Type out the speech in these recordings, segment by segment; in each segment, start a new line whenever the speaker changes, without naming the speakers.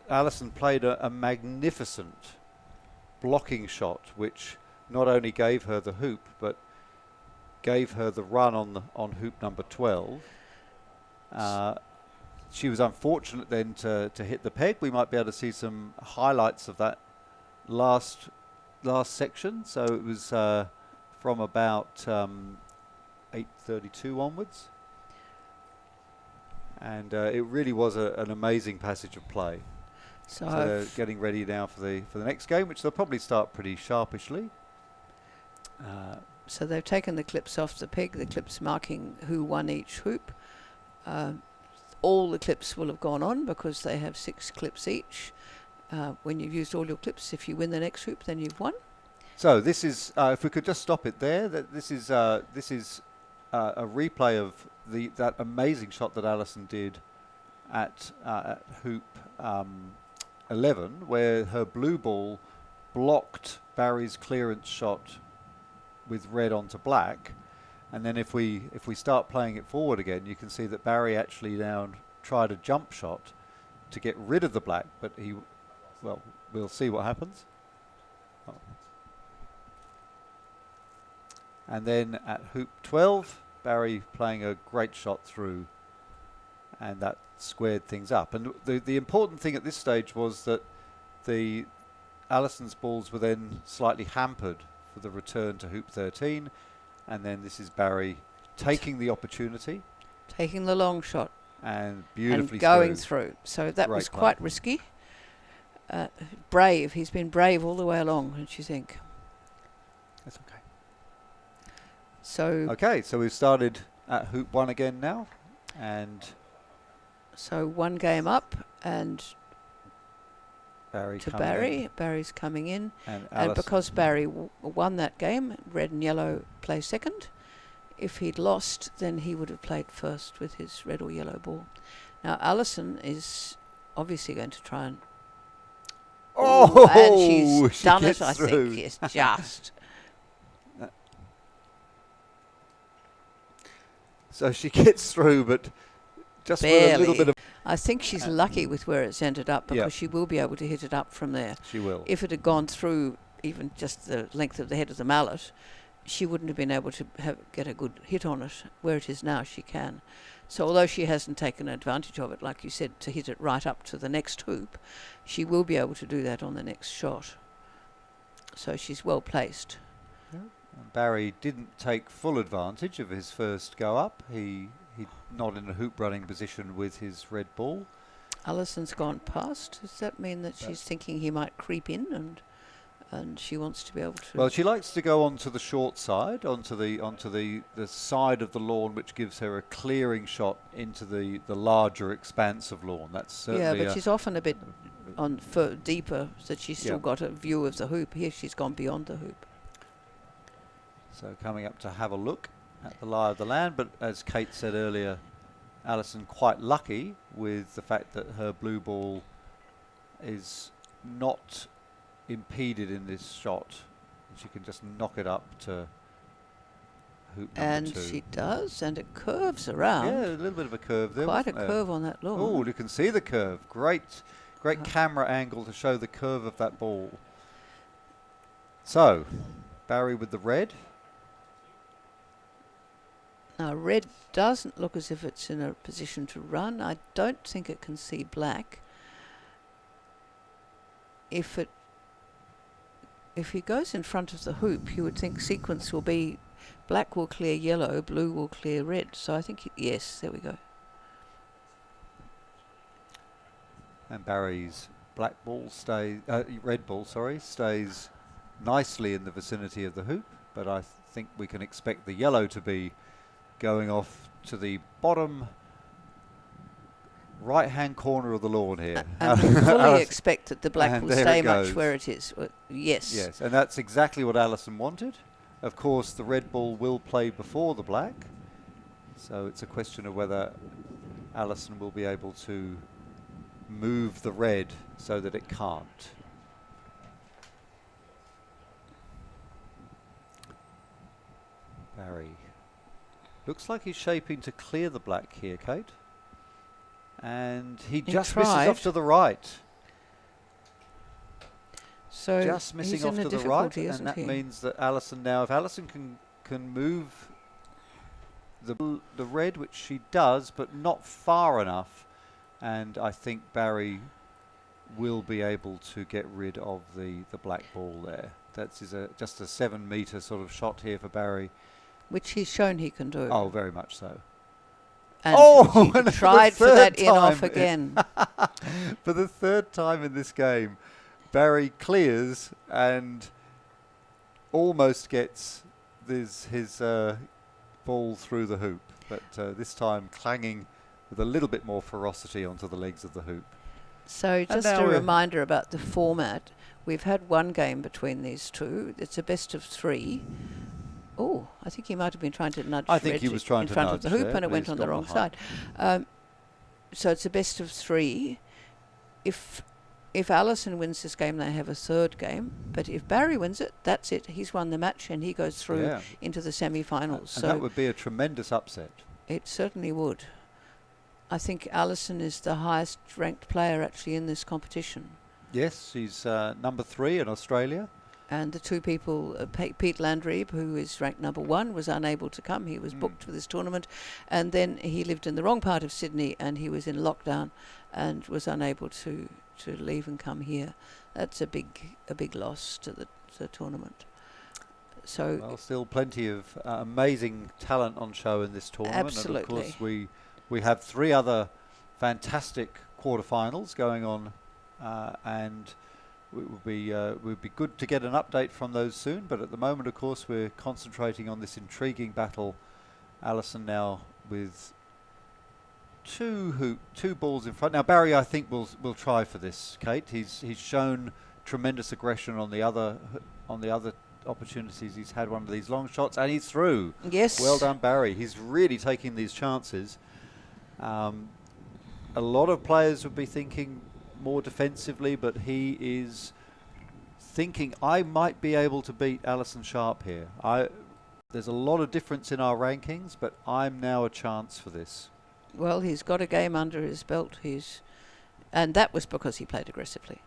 Alison played a magnificent blocking shot, which not only gave her the hoop, but gave her the run on hoop number 12. She was unfortunate then to hit the peg. We might be able to see some highlights of that last section. So it was from about 8:32 onwards, and it really was an amazing passage of play. So they're getting ready now for the next game, which they'll probably start pretty sharpishly.
So they've taken the clips off the peg, the clips marking who won each hoop. All the clips will have gone on because they have 6 clips each. When you've used all your clips, if you win the next hoop, then you've won.
So this is, if we could just stop it there, this is a replay of that amazing shot that Alison did at hoop 11, where her blue ball blocked Barry's clearance shot with red onto black. And then if we start playing it forward again, you can see that Barry actually now tried a jump shot to get rid of the black, but we'll see what happens. Oh. And then at hoop 12, Barry playing a great shot through, and that squared things up. And the important thing at this stage was that Alison's balls were then slightly hampered for the return to hoop 13. And then this is Barry taking the opportunity.
Taking the long shot.
And beautifully
and going through. So that was quite risky. Brave. He's been brave all the way along, don't you think?
That's okay. So we've started at hoop 1 again now. And
so one game up, and
Barry.
Barry's coming in.
And
because Barry won that game, red and yellow play second. If he'd lost, then he would have played first with his red or yellow ball. Now, Alison is obviously going to try and... and she's done it, I think. Yes, just.
So she gets through, but just
barely.
With a little bit of...
I think she's lucky with where it's ended up, because she will be able to hit it up from there.
She will.
If it had gone through even just the length of the head of the mallet, she wouldn't have been able to get a good hit on it. Where it is now, she can. So although she hasn't taken advantage of it, like you said, to hit it right up to the next hoop, she will be able to do that on the next shot. So she's well placed.
Yeah. Barry didn't take full advantage of his first go up. He's not in a hoop running position with his red ball.
Alison's gone past. Does that mean that she's thinking he might creep in and she wants to be able to...
Well, she likes to go onto the short side, onto the side of the lawn, which gives her a clearing shot into the larger expanse of lawn. That's certainly...
Yeah, but she's often a bit deeper, so she's still got a view of the hoop. Here she's gone beyond the hoop.
So coming up to have a look at the lie of the land, but as Kate said earlier, Alison quite lucky with the fact that her blue ball is not impeded in this shot. She can just knock it up to hoop number 2.
And she does, and it curves around.
Yeah, a little bit of a curve there.
Quite a curve on that lawn.
Oh, you can see the curve. Great camera angle to show the curve of that ball. So, Barry with the red.
Now, red doesn't look as if it's in a position to run. I don't think it can see black. If he goes in front of the hoop, you would think sequence will be black will clear yellow, blue will clear red. So I think, yes, there we go.
And Barry's red ball stays nicely in the vicinity of the hoop, but I think we can expect the yellow to be going off to the bottom right-hand corner of the lawn here.
And we fully expect that the black will stay much where it is. Yes.
Yes, and that's exactly what Alison wanted. Of course, the red ball will play before the black, so it's a question of whether Alison will be able to move the red so that it can't. Barry. Looks like he's shaping to clear the black here, Kate. And he
He
just misses
tried.
off to the right.
So
Just missing
he's
off
in a
to the right,
difficulty,
and
isn't
that
he?
means that Alison now, if Alison can move the red, which she does, but not far enough, and I think Barry will be able to get rid of the black ball there. That's just a 7 metre sort of shot here for Barry.
Which he's shown he can do.
Oh, very much so.
And
Oh,
he
and for
tried
the
for that
third
in off
time
again.
For the third time in this game, Barry clears and almost gets his ball through the hoop, but this time clanging with a little bit more ferocity onto the legs of the hoop.
So just
now
a
we're-
reminder about the format. We've had one game between these two. It's a best of 3. Oh, I think he might have been trying to nudge
I think
Red
he was trying
in
to
front
nudge
of the hoop,
there,
and it
but
went
he's
on the
got
wrong
behind.
side. So it's a best of 3. If Alison wins this game, they have a third game. But if Barry wins it, that's it. He's won the match, and he goes through
Yeah.
into the semi-finals.
And
So
that would be a tremendous upset.
it certainly would. I think Alison is the highest ranked player actually in this competition.
Yes, she's number 3 in Australia.
And the two people, Pete Landry, who is ranked number 1, was unable to come. He was
Mm.
booked for this tournament. And then he lived in the wrong part of Sydney, and he was in lockdown and was unable to leave and come here. That's a big loss to the tournament. So
Well, still plenty of amazing talent on show in this tournament.
Absolutely.
And of course, we have 3 other fantastic quarterfinals going on, and it would be good to get an update from those soon. But at the moment, of course, we're concentrating on this intriguing battle. Alison now with two balls in front. Now Barry, I think, will try for this. Kate, he's shown tremendous aggression on the other opportunities. He's had one of these long shots, and he's through.
yes,
Well done, Barry. He's really taking these chances. A lot of players would be thinking more defensively, but he is thinking, I might be able to beat Alison Sharp here. There's a lot of difference in our rankings, but I'm now a chance for this.
Well, he's got a game under his belt. And that was because he played aggressively.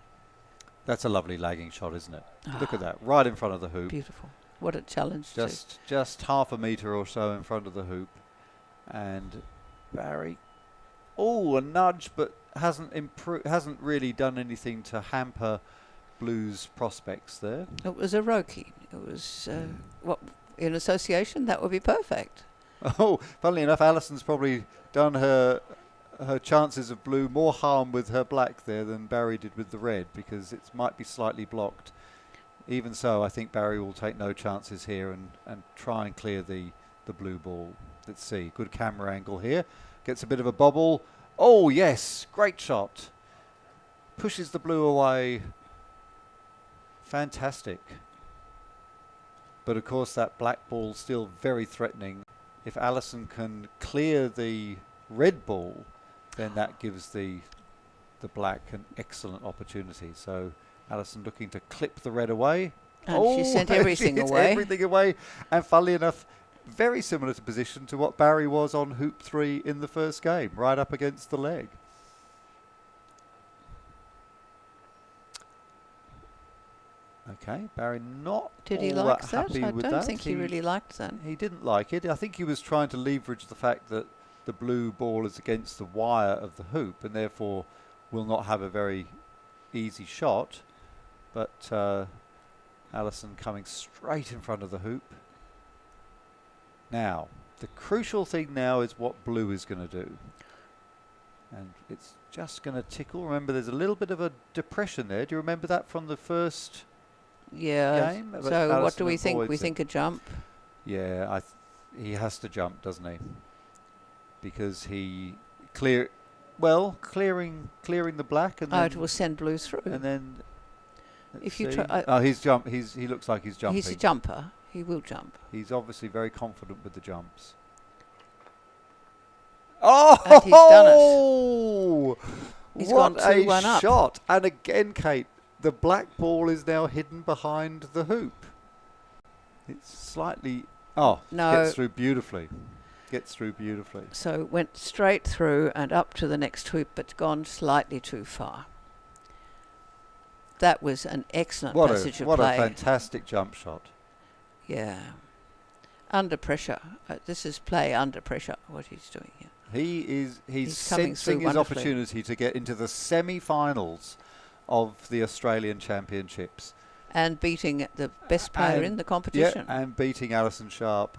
That's a lovely lagging shot, isn't it? Look at that, right in front of the hoop.
Beautiful. What a challenge.
Just half a metre or so in front of the hoop. And Barry, a nudge, but hasn't really done anything to hamper Blue's prospects there.
It was a Roki. It was, in association, that would be perfect.
Oh, funnily enough, Alison's probably done her chances of Blue more harm with her black there than Barry did with the red, because it might be slightly blocked. Even so, I think Barry will take no chances here and try and clear the blue ball. Let's see, good camera angle here. Gets a bit of a bobble. Oh yes, great shot. Pushes the blue away. Fantastic. But of course that black ball still very threatening. If Alison can clear the red ball, then that gives the black an excellent opportunity. So Alison looking to clip the red away.
And she sent everything
she hits
away.
everything away. And funnily enough, very similar to position to what Barry was on hoop 3 in the first game, right up against the leg. Okay, Barry not
Did he
all
like
that
that?
happy
I
with
don't
that.
think he really liked that.
He didn't like it. I think he was trying to leverage the fact that the blue ball is against the wire of the hoop and therefore will not have a very easy shot. But Alison coming straight in front of the hoop. Now, the crucial thing now is what blue is going to do. And it's just going to tickle. Remember, there's a little bit of a depression there. Do you remember that from the first
Yeah.
game? But
So what
Alison
do we think? We
avoids it.
think a jump.
Yeah, he has to jump, doesn't he? Because he clearing the black and
It will send blue through.
then
If you
see.
try-
He looks like he's jumping.
He's a jumper. He will jump.
He's obviously very confident with the jumps. Oh!
And he's done
it.
He's
What
gone 2-1
a
up.
shot! And again, Kate, the black ball is now hidden behind the hoop. It's slightly. Oh,
No.
gets through beautifully. gets through beautifully.
So it went straight through and up to the next hoop, but gone slightly too far. That was an excellent passage of
what
play.
a fantastic jump shot.
Yeah. Under pressure. This is play under pressure, what he's doing here.
He's
coming through
sensing his
wonderfully.
opportunity to get into the semi-finals of the Australian Championships.
And beating the best player in the competition.
Yeah, and beating Alison Sharp.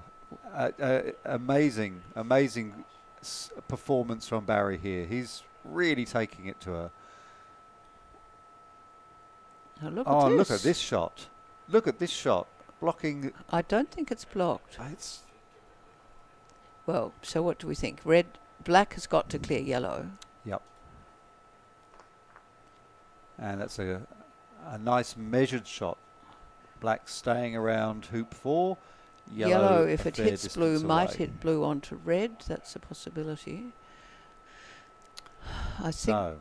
Amazing performance from Barry here. He's really taking it to her.
Now look
Oh,
at this.
look at this shot. Look at this shot. Blocking.
I don't think it's blocked.
It's
Well, so what do we think? Black has got to clear yellow.
Yep. And that's a nice measured shot. Black staying around hoop 4.
Yellow,
a
if it
fair
hits blue,
distance
might
away.
hit blue onto red. That's a possibility. I think.
So,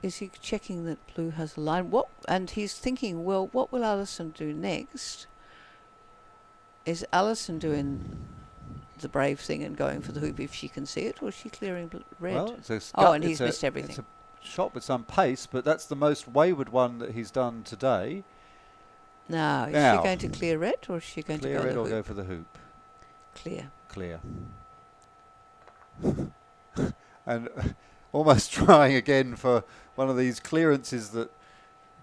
Is he checking that blue has a line? And he's thinking, well, what will Alison do next? Is Alison doing the brave thing and going for the hoop if she can see it, or is she clearing red?
well, it's a
And he's missed everything.
It's a shot with some pace, but that's the most wayward one that he's done today.
Now, is
Now,
she going to clear red, or is she going
Clear
to go
red
the
or
hoop?
go for the hoop?
Clear.
Clear. And almost trying again for one of these clearances that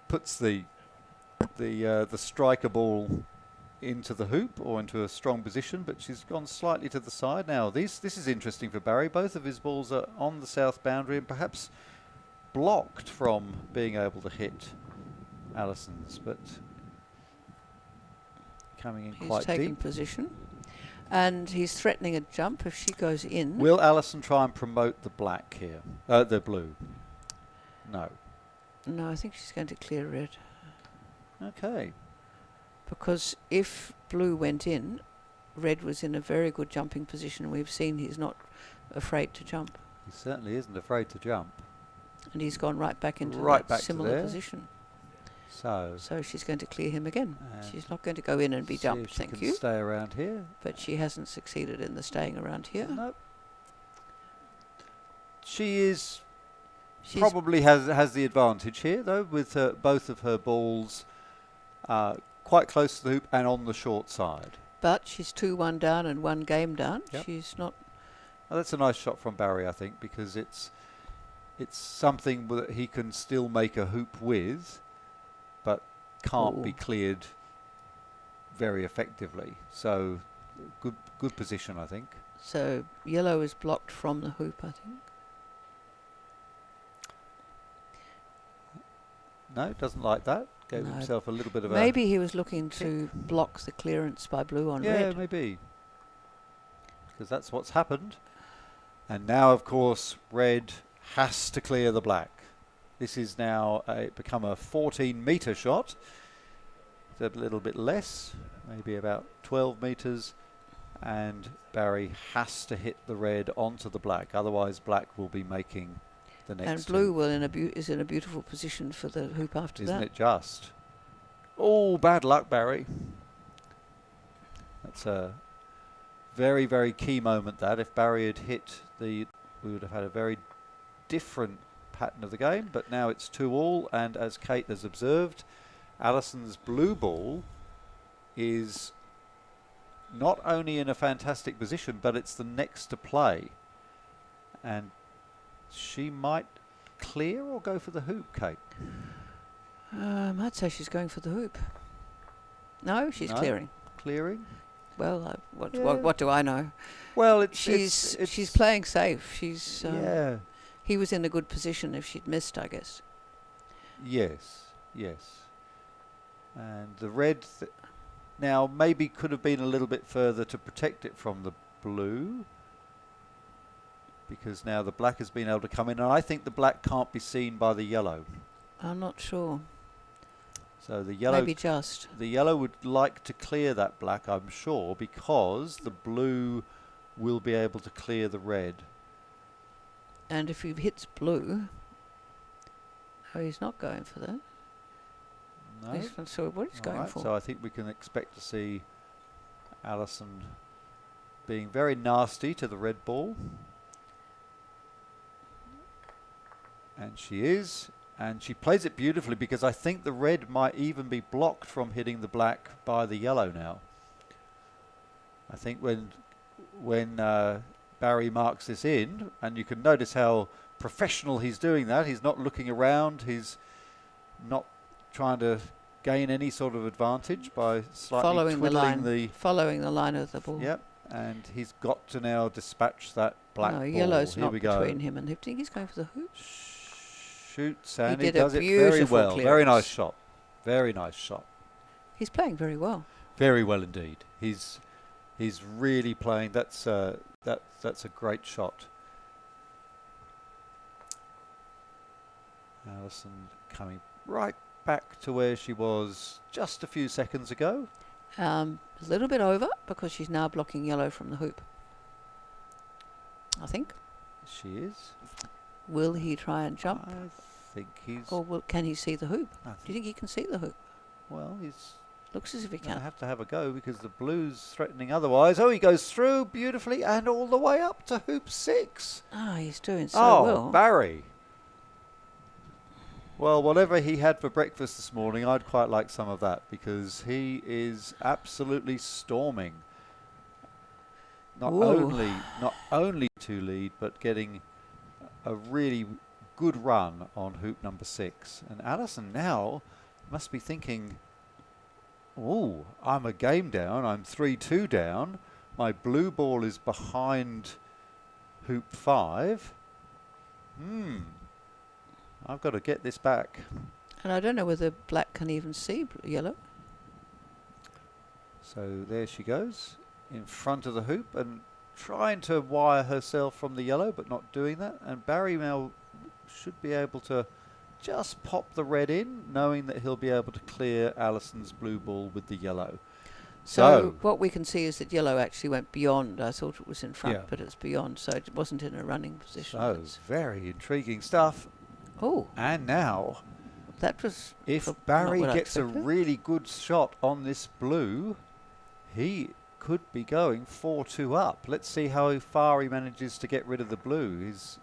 puts the striker ball into the hoop or into a strong position, but she's gone slightly to the side. Now this is interesting for Barry. Both of his balls are on the south boundary and perhaps blocked from being able to hit Alison's, but coming in
He's
quite
taking
deep.
position. And he's threatening a jump if she goes in.
Will Alison try and promote the black here? The blue? No.
No, I think she's going to clear red.
Okay.
Because if blue went in, red was in a very good jumping position. We've seen he's not afraid to jump.
He certainly isn't afraid to jump.
And he's gone right back into
Right
that
back to
similar
there.
position.
So
she's going to clear him again.
And
She's not going to go in and be
see
jumped,
if she
thank
can
you.
stay around here.
But she hasn't succeeded in the staying around here.
Nope. She
She's
probably has the advantage here, though, with both of her balls quite close to the hoop and on the short side.
But she's 2-1 down and 1 game down.
Yep.
She's not.
Oh, that's a nice shot from Barry, I think, because it's something that he can still make a hoop with, but can't be cleared very effectively. So good position, I think.
So yellow is blocked from the hoop, I think.
No, doesn't like that. Gave
No.
himself a little bit of
Maybe he was looking to block the clearance by blue on
yeah,
red.
maybe. Because that's what's happened. And now, of course, red has to clear the black. This is now become a 14-metre shot. It's a little bit less, maybe about 12 metres. And Barry has to hit the red onto the black. Otherwise, black will be making the next
And blue
hoop.
will is in a beautiful position for the hoop after
Isn't
that.
it just? Oh, bad luck, Barry. That's a very, very key moment, that. If Barry had hit we would have had a very different pattern of the game, but now it's 2-all, and as Kate has observed, Alison's blue ball is not only in a fantastic position, but it's the next to play. And she might clear or go for the hoop, Kate?
I'd say she's going for the hoop. No, she's
No?
clearing.
Clearing?
Well,
Yeah.
what do I know?
Well,
She's playing safe. She's
yeah.
He was in a good position if she'd missed, I guess.
Yes. And the red now maybe could have been a little bit further to protect it from the blue, because now the black has been able to come in, and I think the black can't be seen by the yellow.
I'm not sure.
So the yellow
Maybe just.
The yellow would like to clear that black, I'm sure, because the blue will be able to clear the red.
And if he hits blue, he's not going for that.
No?
He's not sure what he's going
Alright,
for.
so I think we can expect to see Alison being very nasty to the red ball. And she is. And she plays it beautifully because I think the red might even be blocked from hitting the black by the yellow now. I think when Barry marks this in, and you can notice how professional he's doing that. He's not looking around. He's not trying to gain any sort of advantage by slightly twiddling
following the line of the ball.
Yep, and he's got to now dispatch that black ball.
Yellow's
Here
not
we go.
between him and him. Do you think he's going for the hoop?
Shoots, and
he
does it very well. Very nice shot. Very nice shot.
He's playing very well.
Very well indeed. He's really playing. That's a great shot. Alison coming right back to where she was just a few seconds ago.
A little bit over because she's now blocking yellow from the hoop. I think.
She is.
Will he try and jump?
I think he's...
Or can he see the hoop? Do you think he can see the hoop?
Well, he's...
Looks as if he can.
Have to have a go because the blue's threatening otherwise. Oh, he goes through beautifully and all the way up to hoop 6.
Oh, he's doing so well.
Oh, Barry. Well, whatever he had for breakfast this morning, I'd quite like some of that because he is absolutely storming. Not only to lead, but getting a really good run on hoop number 6. And Alison now must be thinking, oh, I'm a game down. I'm 3-2 down. My blue ball is behind hoop 5. I've got to get this back.
And I don't know whether black can even see yellow.
So there she goes in front of the hoop and trying to wire herself from the yellow, but not doing that. And Barry now should be able to just pop the red in, knowing that he'll be able to clear Alison's blue ball with the yellow.
So what we can see is that yellow actually went beyond. I thought it was in front,
Yeah.
but it's beyond, so it wasn't in a running position.
So very intriguing stuff.
Oh,
And now,
that was...
if
not
Barry
what I
gets a
expected.
really good shot on this blue, he could be going 4-2 up. Let's see how far he manages to get rid of the blue. He's...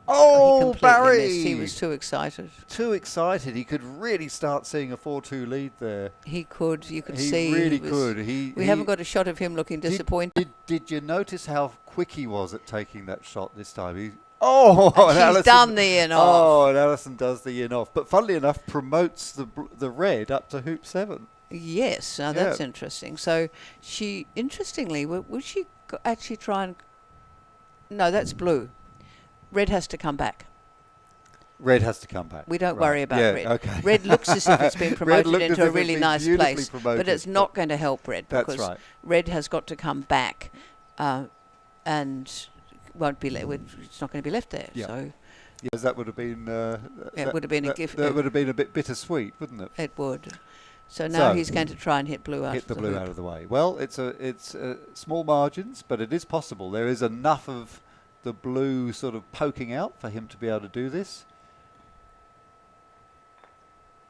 He
Oh,
completely
Barry!
missed. He was too excited.
Too excited. He could really start seeing a 4-2 lead there.
He could. You could
He
see.
really
was-
could.
We haven't got a shot of him looking disappointed.
Did you notice how quick he was at taking that shot this time? And
She's
Alison-
done the in off.
Oh, and Alison does the in off. But funnily enough, promotes the red up to hoop 7.
Yes, now that's interesting. So she, interestingly, would she actually try and... No, that's blue. Red has to come back.
Red has to come back.
We don't
Right.
worry about
Yeah,
red.
okay.
Red looks as if it's been
Red
promoted
looked as
into a
if
really
it'd been
nice
beautifully
place,
promoted,
but it's not going to help red
That's
because
right.
red has got to come back, and won't be. It's not going to be left there.
Yeah.
So
Yes, that would have been...
it would have been a gift.
That would have been a bit bittersweet, wouldn't it?
It would. So now
So,
he's going to try and hit blue out.
Hit the
of
blue
hoop.
out of the way. Well, it's small margins, but it is possible. There is enough of the blue sort of poking out for him to be able to do this.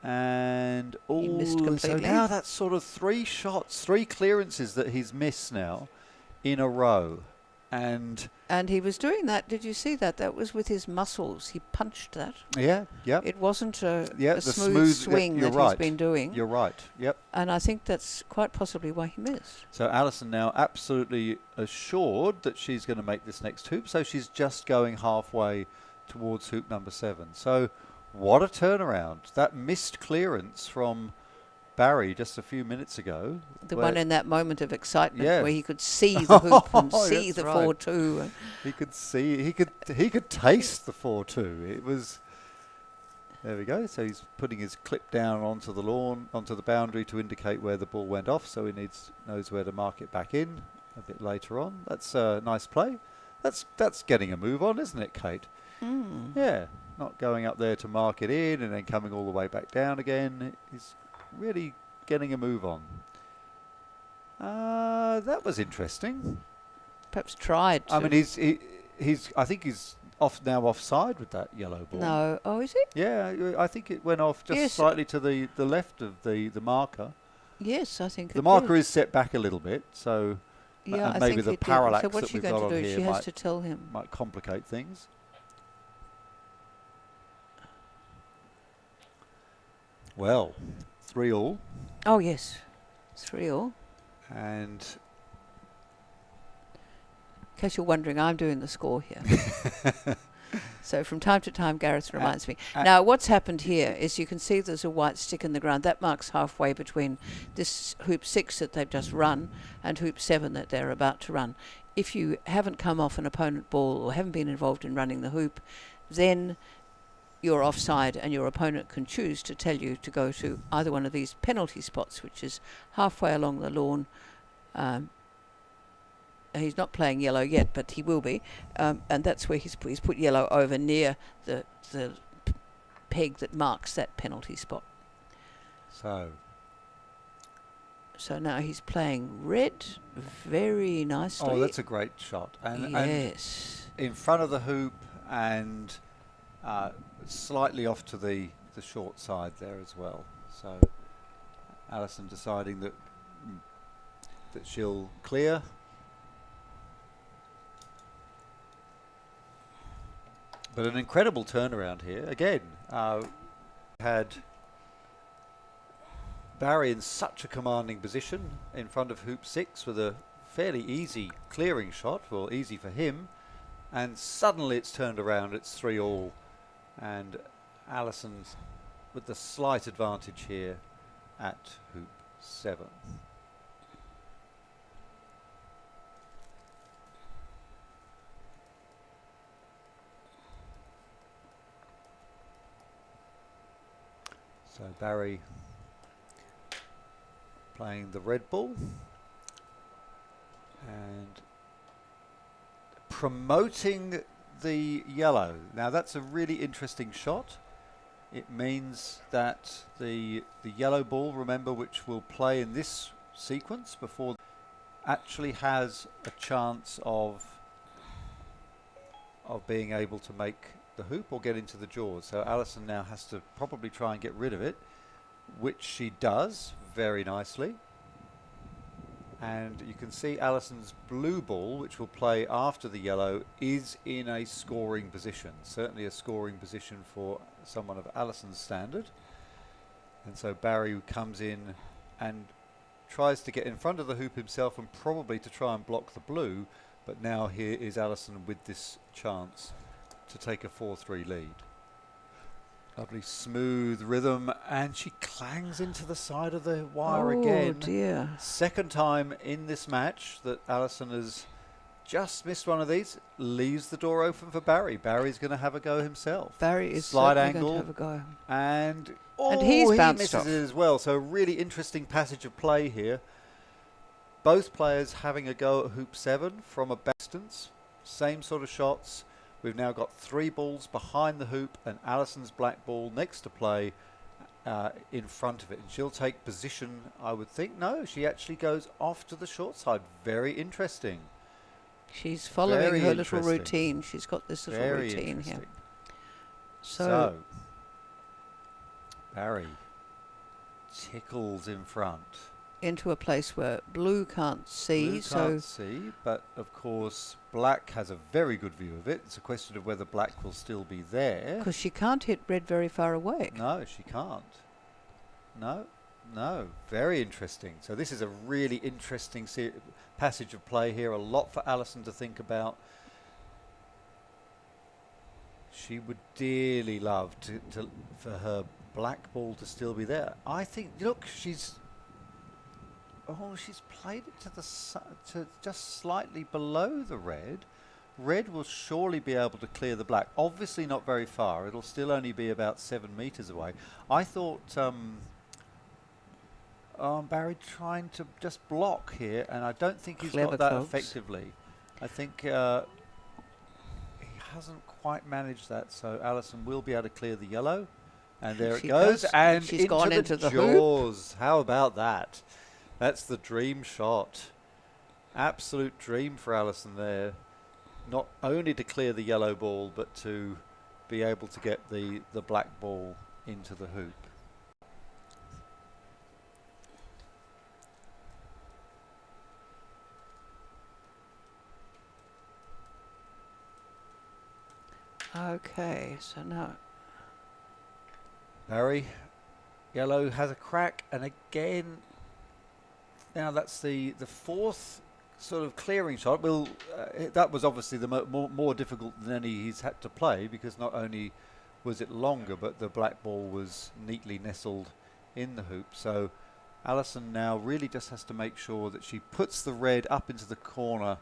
And
missed
so
completely.
now that's sort of 3 shots, 3 clearances that he's missed now in a row. And
he was doing that. Did you see that? That was with his muscles. He punched that.
yeah,
It wasn't a
the
smooth swing
you're
that
right.
he's been doing.
You're right. Yep.
And I think that's quite possibly why he missed.
So Alison now absolutely assured that she's going to make this next hoop. So she's just going halfway towards hoop number 7. So what a turnaround. That missed clearance from Barry just a few minutes ago.
The one in that moment of excitement
Yeah.
where he could see the hoop and
Oh,
see
that's
the
right.
4-2.
He could see, he could taste the 4-2. It was, there we go. So he's putting his clip down onto the lawn, onto the boundary to indicate where the ball went off. So he knows where to mark it back in a bit later on. That's a nice play. That's getting a move on, isn't it, Kate? Yeah, not going up there to mark it in and then coming all the way back down again. He's really getting a move on. That was interesting.
Perhaps tried to.
I mean, he's. I think he's offside with that yellow ball.
No. Oh, is it?
Yeah, I think it went off just
Yes.
slightly to the left of the marker.
Yes, I think
The
it
marker
did.
is set back a little bit, so
Yeah,
and
I
maybe
think
the
it did.
parallax
So what's
that
she
we've
going
got
to
on
do?
here
She has to tell him.
might complicate things. Well, 3-all,
Oh yes, 3-all.
and
In case you're wondering, I'm doing the score here. So from time to time, Gareth reminds me. Now, what's happened here is you can see there's a white stick in the ground. That marks halfway between this hoop 6 that they've just run and hoop 7 that they're about to run. If you haven't come off an opponent ball or haven't been involved in running the hoop, then you're offside and your opponent can choose to tell you to go to either one of these penalty spots, which is halfway along the lawn. He's not playing yellow yet, but he will be, and that's where he's put yellow over near the peg that marks that penalty spot.
so
now he's playing red very nicely.
oh, that's a great shot, and
yes,
and in front of the hoop and slightly off to the short side there as well. So Alison deciding that she'll clear. But an incredible turnaround here. Again, had Barry in such a commanding position in front of hoop 6 with a fairly easy clearing shot, well, easy for him, and suddenly it's turned around, it's 3-all, and Alison's with the slight advantage here at hoop 7. So Barry playing the red ball and promoting the yellow. Now that's a really interesting shot. It means that the yellow ball, remember, which will play in this sequence before, actually has a chance of being able to make the hoop or get into the jaws. So Alison now has to probably try and get rid of it, which she does very nicely. And you can see Alison's blue ball, which will play after the yellow, is in a scoring position, certainly a scoring position for someone of Alison's standard. And so Barry comes in and tries to get in front of the hoop himself and probably to try and block the blue, but now here is Alison with this chance to take a 4-3 lead. Lovely smooth rhythm, and she clangs into the side of the wire again.
Oh dear.
Second time in this match that Alison has just missed one of these. Leaves the door open for Barry. Barry's going to have a go himself.
Barry is
slide
certainly
angle
going to have a go.
and
he's
he
bounced
misses
off.
it as well. So a really interesting passage of play here. Both players having a go at hoop 7 from a distance. Same sort of shots. We've now got 3 balls behind the hoop and Alison's black ball next to play in front of it. And she'll take position, I would think. No, she actually goes off to the short side. Very interesting.
She's following
Very
her little
interesting.
routine. She's got this little
Very
routine
interesting.
here.
So Barry tickles in front.
Into a place where blue can't see.
Blue
so
can't see, but of course black has a very good view of it. It's a question of whether black will still be there.
because she can't hit red very far away.
No, she can't. No, no. Very interesting. So this is a really interesting passage of play here. A lot for Alison to think about. She would dearly love for her black ball to still be there. I think, look, she's played it to just slightly below the red. Red will surely be able to clear the black. Obviously not very far. It'll still only be about 7 meters away. I thought Barry trying to just block here, and I don't think he's
Clever
got that
clubs.
effectively. I think he hasn't quite managed that, so Alison will be able to clear the yellow. And there
She
it goes,
does.
and
She's gone into the hoop.
jaws. How about that? That's the dream shot. Absolute dream for Alison there. Not only to clear the yellow ball, but to be able to get the black ball into the hoop.
Okay, so now
Barry, yellow has a crack, and again, now that's the fourth sort of clearing shot. Well, that was obviously the more difficult than any he's had to play, because not only was it longer, but the black ball was neatly nestled in the hoop. So Alison now really just has to make sure that she puts the red up into the corner,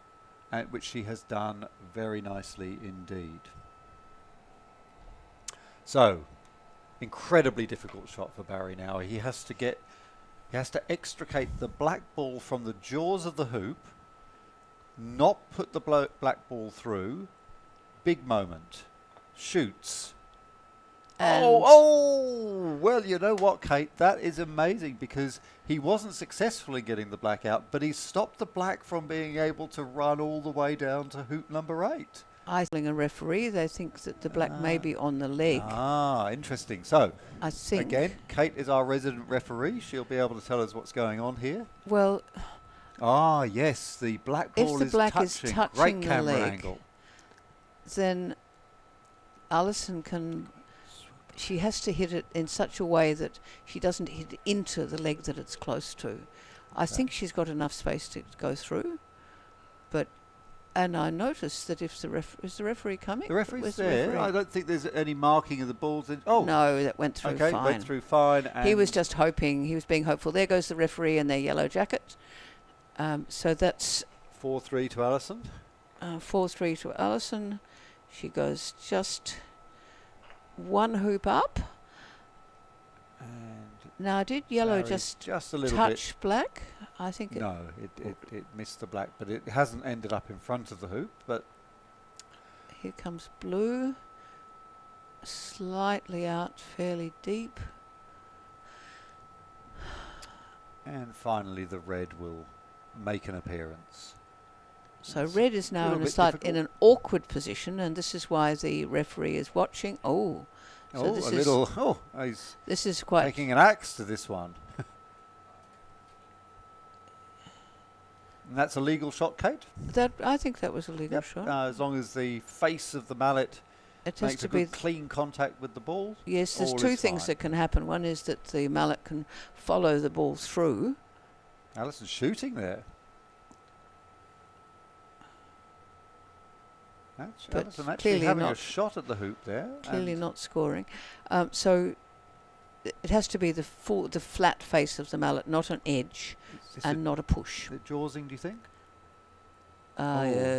which she has done very nicely indeed. So, incredibly difficult shot for Barry now. He has to extricate the black ball from the jaws of the hoop, not put the black ball through. Big moment. Shoots.
And
Oh, well, you know what, Kate? That is amazing, because he wasn't successful in getting the black out, but he stopped the black from being able to run all the way down to hoop number 8.
I think a referee, they think that the black may be on the leg.
Ah, interesting. So,
I think.
again, Kate is our resident referee. She'll be able to tell us what's going on here.
Well,
Ah, yes, the black ball
the black is
touching.
touching
Great
the
camera
leg,
angle.
then Alison can. She has to hit it in such a way that she doesn't hit into the leg that it's close to. I think she's got enough space to go through, and I noticed that if is the referee coming?
The referee's
Where's
there.
the referee?
I don't think there's any marking of the balls. Oh,
No, that went through
okay,
fine.
went through fine. And
He was just hoping, he was being hopeful. There goes the referee in their yellow jacket. So that's
4-3 to Alison.
4-3 to Alison. She goes just one hoop up.
And
Now, did yellow
Barry
just
a little
touch black? I think
bit. No, it missed the black, but it hasn't ended up in front of the hoop. But
here comes blue. Slightly out, fairly deep.
and finally the red will make an appearance.
So
It's
red is now
little
in a
bit
slight,
difficult.
in an awkward position, and this is why the referee is watching. Oh, so
Oh,
this
a
is
little. Oh, he's
this is quite.
taking an axe to this one. And that's a legal shot, Kate?
That I think that was a legal
Yep.
shot.
As long as the face of the mallet
It has
makes
to
a
be.
good clean contact with the ball.
Yes, there's
all
two
is
things
fine.
that can happen. One is that the mallet can follow the ball through.
Alison's shooting there.
But
Alison actually
clearly
having a
not-
shot at the hoop there.
Clearly
and
not scoring. So it has to be the flat face of the mallet, not an edge
is this
and not a push.
a jawsing, do you think?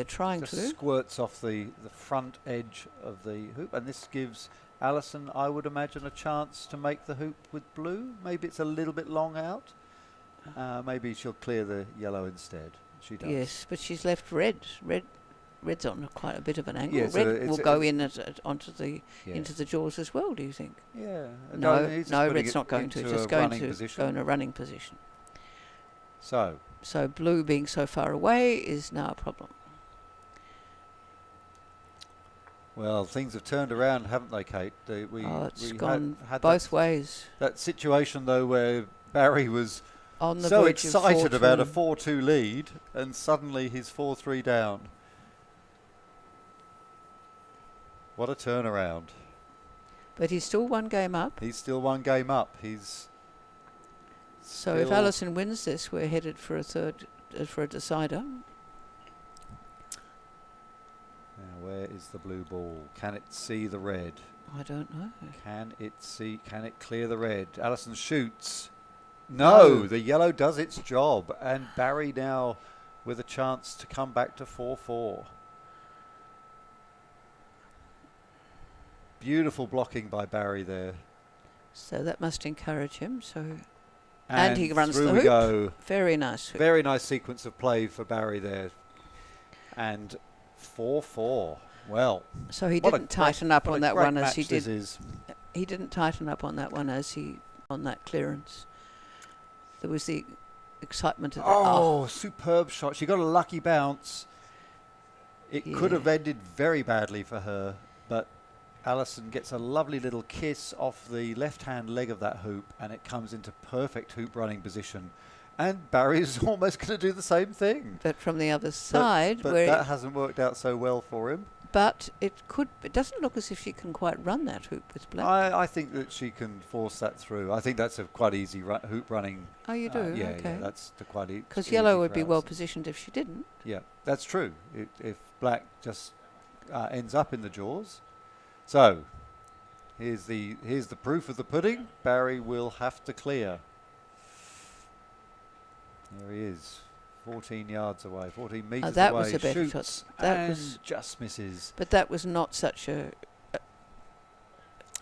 Trying
Just
to.
squirts off the front edge of the hoop, and this gives Alison, I would imagine, a chance to make the hoop with blue. Maybe it's a little bit long out. Maybe she'll clear the yellow instead. She does.
Yes, but she's left red. Red's on quite a bit of an angle.
Yeah, so
Red will
it's-
go in onto the
Yeah.
into the jaws as well. Do you think?
Yeah.
No,
he's just
no,
putting
red's
it
not going to.
into
Just
a
going
running
to
position.
go in a running position.
So
So blue being so far away is now a problem.
well, things have turned around, haven't they, Kate?
It's
we
gone
had
both ways.
that situation though where Barry was
On the
so
verge of
excited about a
4-2.
4-2 lead, and suddenly he's 4-3 down. What a turnaround.
But he's still one game up.
He's still one game up. He's
So if
still-
Alison wins this, we're headed for a third, for a decider.
Now, where is the blue ball? Can it see the red?
I don't know.
Can it clear the red? Alison shoots. No, the yellow does its job, and Barry now with a chance to come back to 4-4. Beautiful blocking by Barry there.
So that must encourage him. So And he runs
through
the
we
hoop.
go.
very nice. hoop.
Very nice sequence of play for Barry there. And 4-4. Well,
So he
what a
didn't
great-
tighten up
what
on
a
that
great
one as
match
he
this
did.
is.
He didn't tighten up on that one on that clearance. There was the excitement of the
Oh, superb shot. She got a lucky bounce. It could
Yeah.
have ended very badly for her, but Alison gets a lovely little kiss off the left-hand leg of that hoop, and it comes into perfect hoop running position. And Barry's almost going to do the same thing.
But from the other side,
But
where
that hasn't worked out so well for him.
but it doesn't look as if she can quite run that hoop with black.
I think that she can force that through. I think that's a quite easy hoop running.
Oh, you do?
Yeah,
Okay.
yeah, that's the quite easy.
Because yellow would be well positioned if she didn't.
Yeah, that's true. If black just ends up in the jaws. So here's the proof of the pudding. Barry will have to clear. There he is, 14 yards away, 14 metres away.
That was a better
shoots
shot. That
and
was
just misses.
But that was not such a.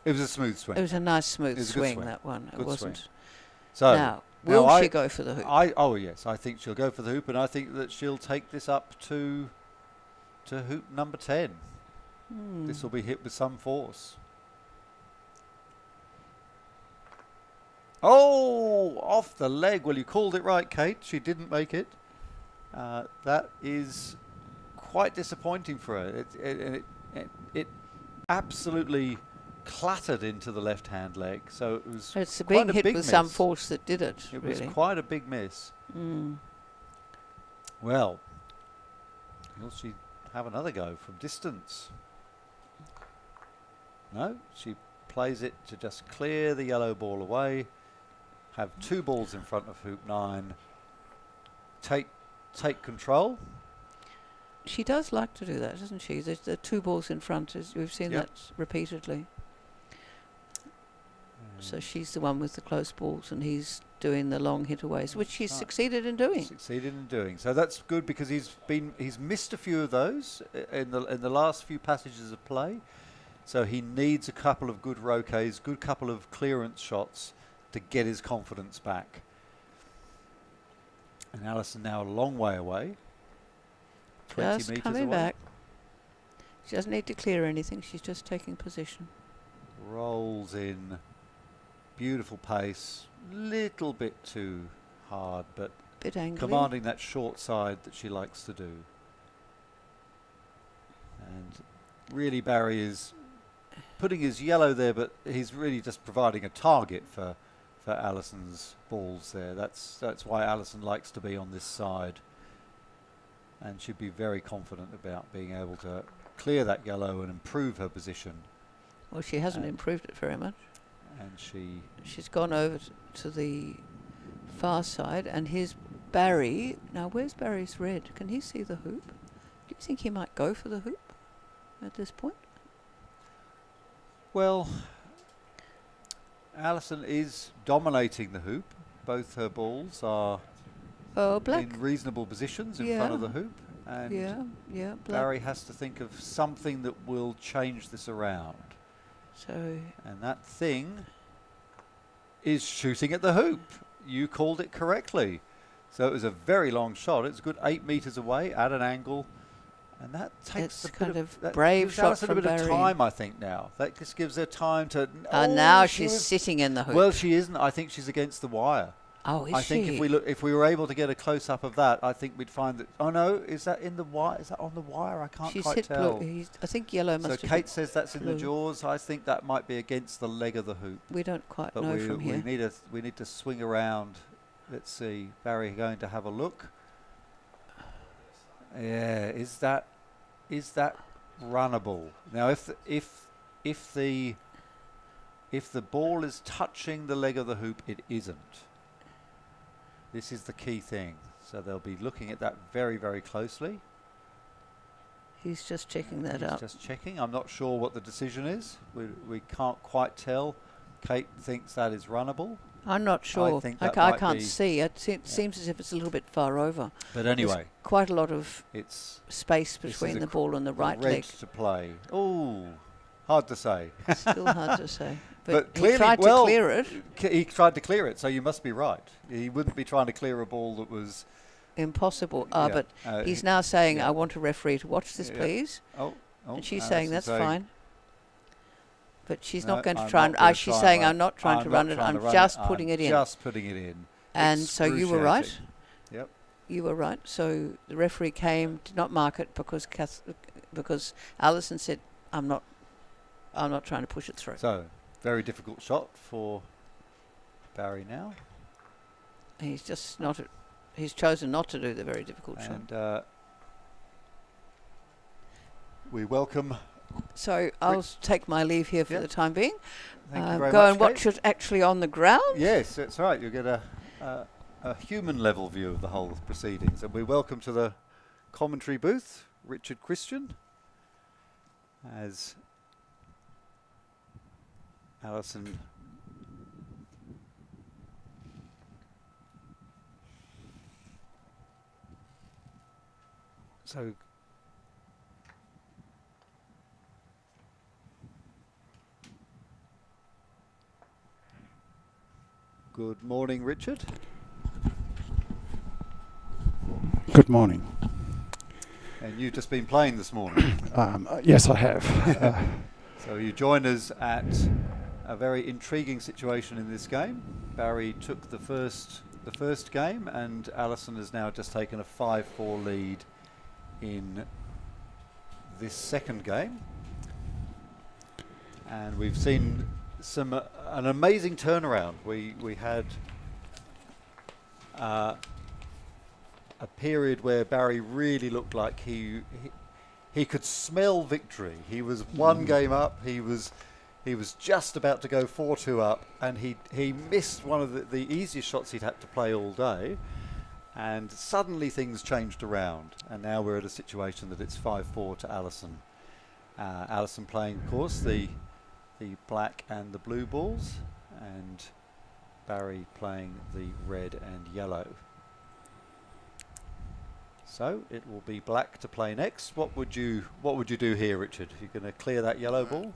It was a smooth swing.
It was a nice smooth
swing,
swing, that one.
Good
it wasn't.
swing. So
now, will she go for the hoop?
Oh yes, I think she'll go for the hoop, and I think that she'll take this up to hoop number 10. This will be hit with some force. Oh, off the leg. Well, you called it right, Kate. She didn't make it. That is quite disappointing for her. It absolutely clattered into the left-hand leg. So it was
it's
quite
being
a
hit
big
with
miss.
some force that did it.
It
really.
was quite a big miss. Well, will she have another go from distance? No, she plays it to just clear the yellow ball away. Have 2 balls in front of hoop 9. Take control.
She does like to do that, doesn't she? There's the 2 balls in front. We've seen that repeatedly. So she's the one with the close balls, and he's doing the long hitaways, which he's succeeded in doing.
So that's good, because he's missed a few of those in the last few passages of play. So he needs a couple of good roquets, good couple of clearance shots to get his confidence back. And Alison now a long way away. 20
Just
metres
coming
away.
back. She doesn't need to clear anything. She's just taking position.
Rolls in. Beautiful pace. Little bit too hard, but
Bit angry.
commanding that short side that she likes to do. And really Barry is putting his yellow there, but he's really just providing a target for Alison's balls there. That's why Alison likes to be on this side, and should be very confident about being able to clear that yellow and improve her position.
Well, she hasn't improved it very much.
And
she's gone over to the far side, and here's Barry. Now, where's Barry's red? Can he see the hoop? Do you think he might go for the hoop at this point?
Well, Alison is dominating the hoop. Both her balls are
black
in reasonable positions in front of the hoop, and
black.
Barry has to think of something that will change this around.
So,
and that thing is shooting at the hoop. You called it correctly. So it was a very long shot. It's a good 8 metres away at an angle. And that takes
it's kind of brave shot from
a bit
Barry.
of time, I think, now. That just gives her time to...
now she's sitting in the hoop.
Well, she isn't. I think she's against the wire.
Oh, is she?
I think if we were able to get a close-up of that, I think we'd find that... Oh, no, is that in the wire? Is that on the wire? I can't
She's
quite
hit
tell.
blue. I think yellow must have...
So Kate says that's in the jaws. I think that might be against the leg of the hoop.
We don't quite
but
know from here.
We need to swing around. Let's see. Barry going to have a look. Yeah, is that runnable? Now, if the ball is touching the leg of the hoop, it isn't. This is the key thing. So they'll be looking at that very, very closely.
He's just checking that out.
Just checking. I'm not sure what the decision is. We can't quite tell. Kate thinks that is runnable.
I'm not sure. I can't see. It seems as if it's a little bit far over.
But anyway,
there's quite a lot of space
this
between the ball and the right
red
leg.
to play. Oh, hard to say.
Still hard to say.
But
he tried to clear it.
He tried to clear it, so you must be right. He wouldn't be trying to clear a ball that was
impossible. But he's now saying, "I want a referee to watch this, please." And she's saying that's fine. But she's not going to try and... she's saying, I'm not trying to run it, I'm just putting it in.
Just putting it in.
And so you were right.
Yep.
You were right. So the referee did not mark it because Alison said, I'm not trying to push it through.
So, very difficult shot for Barry now.
He's just not... He's chosen not to do the very difficult shot.
we welcome.
So I'll take my leave here for
Yep.
the time being.
Thank you very
Go
much,
and watch
Kate.
it actually on the ground.
Yes, that's right. You'll get a human level view of the whole proceedings. And we welcome to the commentary booth Richard Christian as Alison so good morning, Richard.
Good morning.
And you've just been playing this morning.
Yes, I have.
So you join us at a very intriguing situation in this game. Barry took the first game, and Alison has now just taken a 5-4 lead in this second game. And we've seen an amazing turnaround. We had a period where Barry really looked like he could smell victory. He was one game up. He was just about to go 4-2 up, and he missed one of the easiest shots he'd had to play all day. And suddenly things changed around, and now we're at a situation that it's 5-4 to Alison. Alison playing, of course, the black and the blue balls, and Barry playing the red and yellow. So it will be black to play next. What would you do here, Richard? Are you going to clear that yellow ball,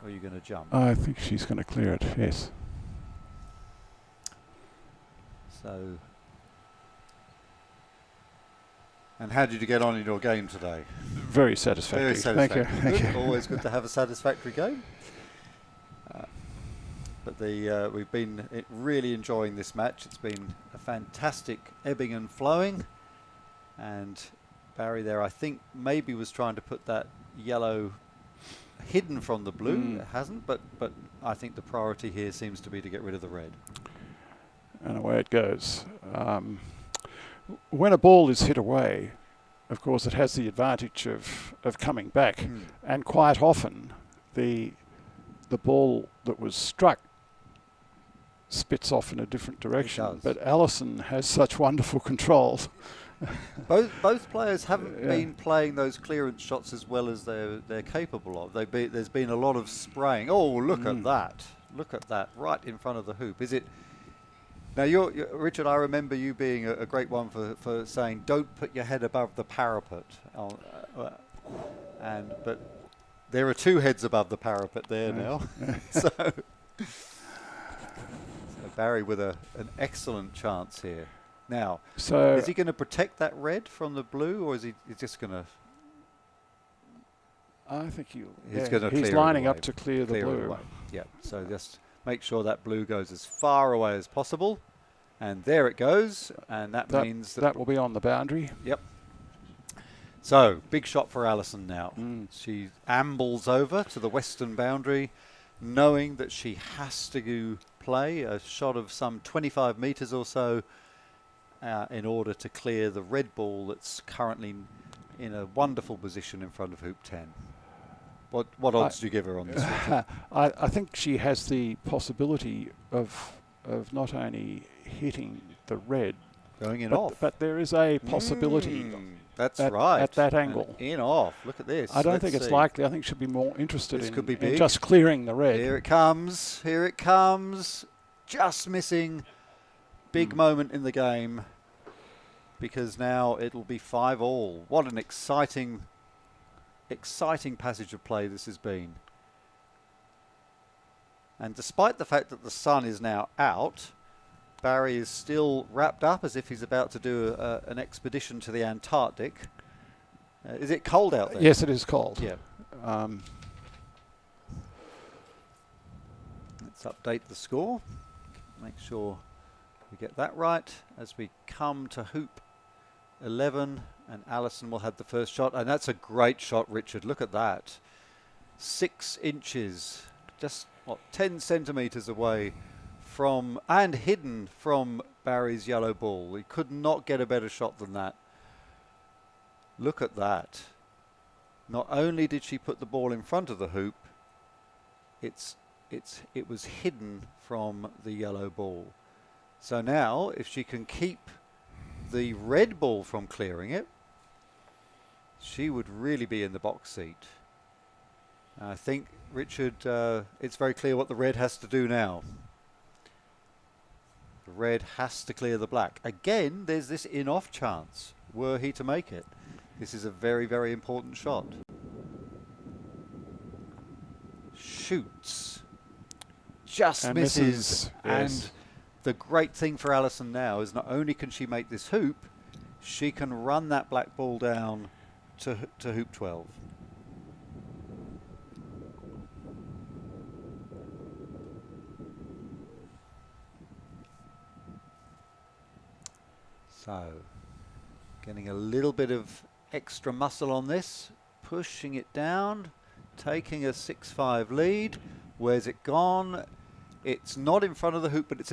or are you going to jump?
I think she's going to clear it, yes.
So, and how did you get on in your game today?
Very satisfactory.
Very satisfactory.
Thank you.
Always good to have a satisfactory game. But we've been really enjoying this match. It's been a fantastic ebbing and flowing. And Barry there, I think, maybe was trying to put that yellow hidden from the blue. It hasn't, but I think the priority here seems to be to get rid of the red.
And away it goes. When a ball is hit away, of course, it has the advantage of coming back. And quite often, the ball that was struck spits off in a different direction. But Alison has such wonderful control.
Both players haven't been playing those clearance shots as well as they're capable of. There's been a lot of spraying. Oh, look at that! Look at that! Right in front of the hoop. Is it? Now, Richard, I remember you being a great one for saying, "Don't put your head above the parapet." But there are two heads above the parapet there now. So Barry with an excellent chance here. Now,
so
is he going to protect that red from the blue, or is he just going to?
I think
he's
lining up to clear the blue.
Yeah. So just make sure that blue goes as far away as possible, and there it goes, and that means
that will be on the boundary.
Yep. So big shot for Alison now. She ambles over to the western boundary, knowing that she has to play a shot of some 25 metres or so. In order to clear the red ball that's currently in a wonderful position in front of hoop 10. What odds do you give her on this?
I think she has the possibility of not only hitting the red,
going in off,
but there is a possibility.
That's right.
At that angle.
In off. Look at this.
I don't think it's likely. I think she'll be more interested in
just
clearing the red.
Here it comes. Here it comes. Just missing. Big moment in the game, because now it'll be 5-all. What an exciting passage of play this has been. And despite the fact that the sun is now out, Barry is still wrapped up as if he's about to do an expedition to the Antarctic. Is it cold out there?
Yes, it is cold.
Yeah. Let's update the score. Make sure we get that right as we come to hoop 11, and Alison will have the first shot. And that's a great shot, Richard. Look at that. 6 inches, just 10 centimetres away from, and hidden from Barry's yellow ball. He could not get a better shot than that. Look at that. not only did she put the ball in front of the hoop, it was hidden from the yellow ball. So now, if she can keep the red ball from clearing it, she would really be in the box seat. I think, Richard, it's very clear what the red has to do now. The red has to clear the black. Again, there's this in-off chance, were he to make it. This is a very, very important shot. Shoots. Just
And
misses.
yes.
And the great thing for Alison now is not only can she make this hoop, she can run that black ball down to hoop 12. So, getting a little bit of extra muscle on this, pushing it down, taking a 6-5 lead. Where's it gone? It's not in front of the hoop, but it's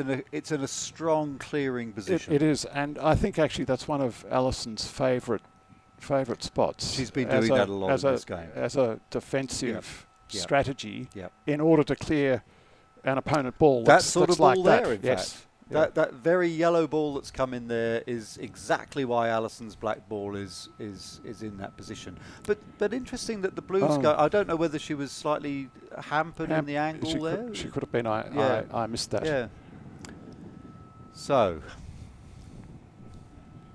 in a strong clearing position.
It is, and I think actually that's one of Alison's favourite spots.
She's been doing that a lot in this game.
As a defensive
Yep.
strategy
Yep.
in order to clear an opponent ball.
That sort of ball
like
there,
that.
in
yes.
fact. That very yellow ball that's come in there is exactly why Alison's black ball is in that position. But interesting that the Blues go. I don't know whether she was slightly hampered in the angle there.
She could have been. I missed that.
Yeah. So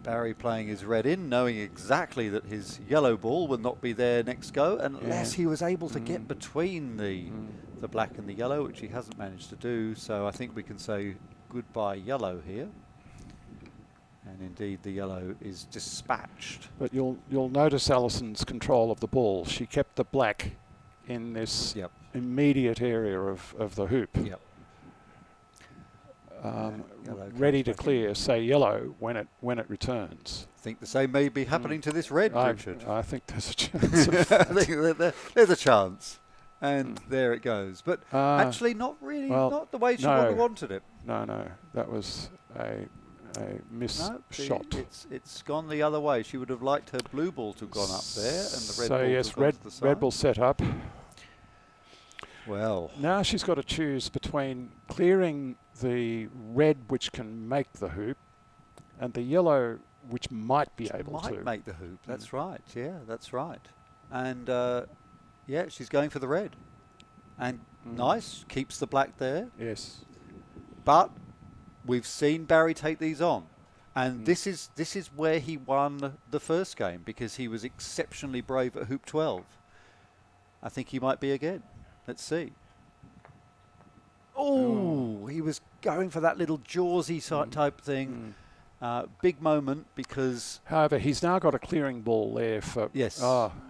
Barry playing his red in, knowing exactly that his yellow ball would not be there next go unless he was able to get between the black and the yellow, which he hasn't managed to do. So I think we can say goodbye yellow here. And indeed the yellow is dispatched.
But you'll notice Alison's control of the ball. She kept the black in this immediate area of the hoop.
Yep.
Ready to clear, say yellow when it returns.
I think the same may be happening to this red, Richard.
I think there's a chance of
I
that.
think there's a chance. And there it goes. But actually not really, not the way she would have wanted it.
No, that was a miss shot.
It's gone the other way. She would have liked her blue ball to have gone up there, and the red
so
ball
yes,
to have gone to the side.
red ball set up.
Well,
now she's got to choose between clearing the red, which can make the hoop, and the yellow, which might be able to
make the hoop. That's right. Yeah, that's right. And she's going for the red, and nice, keeps the black there.
Yes.
But we've seen Barry take these on, and this is where he won the first game, because he was exceptionally brave at hoop 12. I think he might be again. Let's see. Oh, he was going for that little Jawsy type thing. Big moment, because...
However, he's now got a clearing ball there for...
Yes.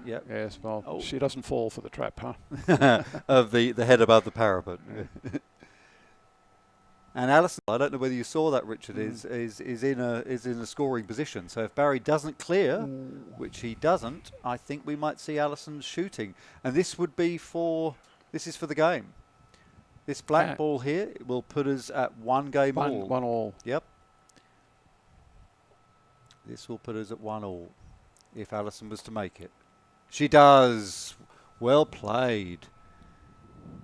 Yes, well, she doesn't fall for the trap, huh?
Of the head above the parapet. And Alison, I don't know whether you saw that, Richard, is in a scoring position. So if Barry doesn't clear, which he doesn't, I think we might see Alison shooting. And this would be this is for the game. This black ball here will put us at one all.
1 all.
Yep. This will put us at 1 all if Alison was to make it. She does. Well played.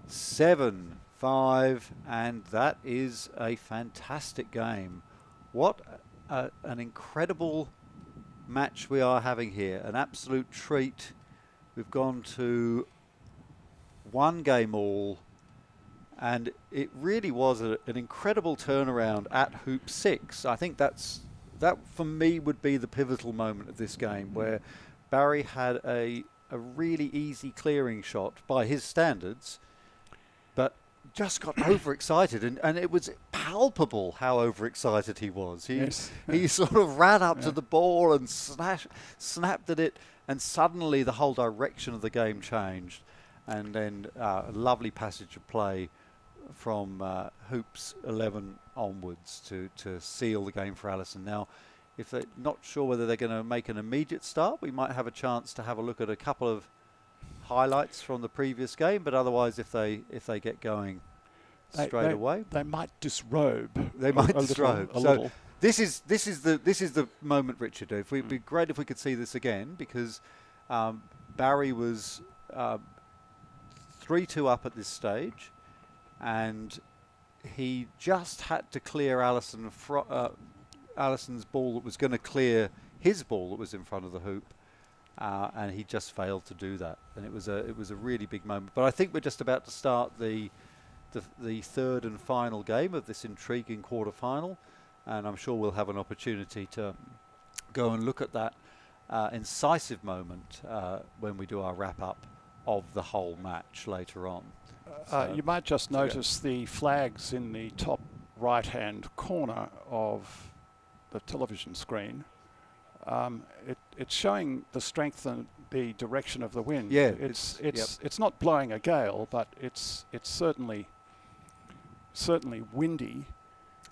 7-5, and that is a fantastic game. What an incredible match we are having here. An absolute treat. We've gone to 1 game all, and it really was an incredible turnaround at hoop 6. I think that for me would be the pivotal moment of this game, where Barry had a really easy clearing shot by his standards, but just got overexcited, and it was palpable how overexcited he was. He sort of ran up to the ball and snapped at it, and suddenly the whole direction of the game changed. And then a lovely passage of play from hoops 11 onwards to seal the game for Alison. Now, if they're not sure whether they're going to make an immediate start, we might have a chance to have a look at a couple of highlights from the previous game. But otherwise, if they get going straight away,
they might disrobe.
They might disrobe.
A little.
This is the moment, Richard. It'd be great if we could see this again, because Barry was 3-2 up at this stage, and he just had to clear Alison's ball that was going to clear his ball that was in front of the hoop, and he just failed to do that. And it was a really big moment. But I think we're just about to start the third and final game of this intriguing quarter-final, and I'm sure we'll have an opportunity to go and look at that incisive moment when we do our wrap-up of the whole match later on.
You might just notice the flags in the top right-hand corner of the television screen. It's showing the strength and the direction of the wind.
Yeah,
it's not blowing a gale, but it's certainly windy.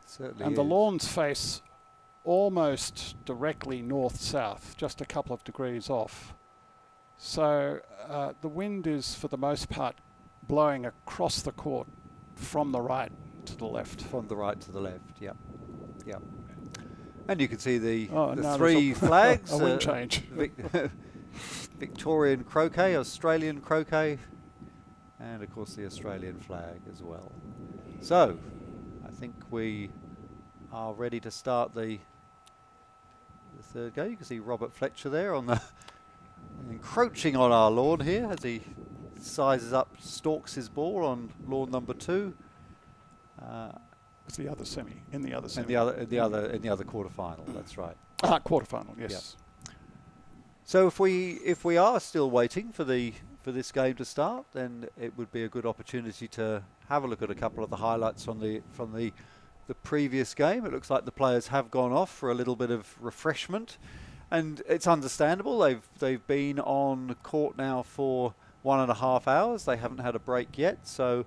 Certainly
And
is.
the lawns face almost directly north-south, just a couple of degrees off. So the wind is, for the most part, blowing across the court from the right to the left.
From the right to the left, yep. And you can see the
no,
three flags.
A wind change.
Victorian croquet, Australian croquet, and of course the Australian flag as well. So, I think we are ready to start the third game. You can see Robert Fletcher there on the encroaching on our lawn here as he sizes up, stalks his ball on lawn number 2.
It's the other semi. In the other semi.
In the other quarter-final. That's right.
Quarter-final. Yes.
Yep. So if we are still waiting for this game to start, then it would be a good opportunity to have a look at a couple of the highlights from the previous game. It looks like the players have gone off for a little bit of refreshment, and it's understandable. They've been on court now for 1.5 hours. They haven't had a break yet, so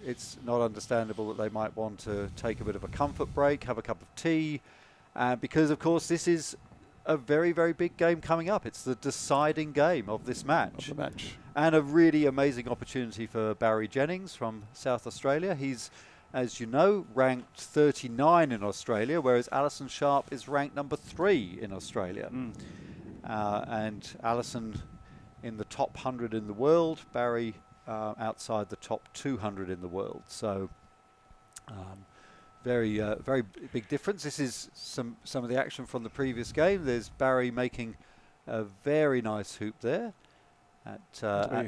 it's not understandable that they might want to take a bit of a comfort break, have a cup of tea, because of course this is a very, very big game coming up. It's the deciding game of this match. And a really amazing opportunity for Barry Jennings from South Australia. He's, as you know, ranked 39 in Australia, whereas Alison Sharp is ranked number 3 in Australia. And Alison in the top 100 in the world, Barry outside the top 200 in the world. So very big difference. This is some of the action from the previous game. There's Barry making a very nice hoop there at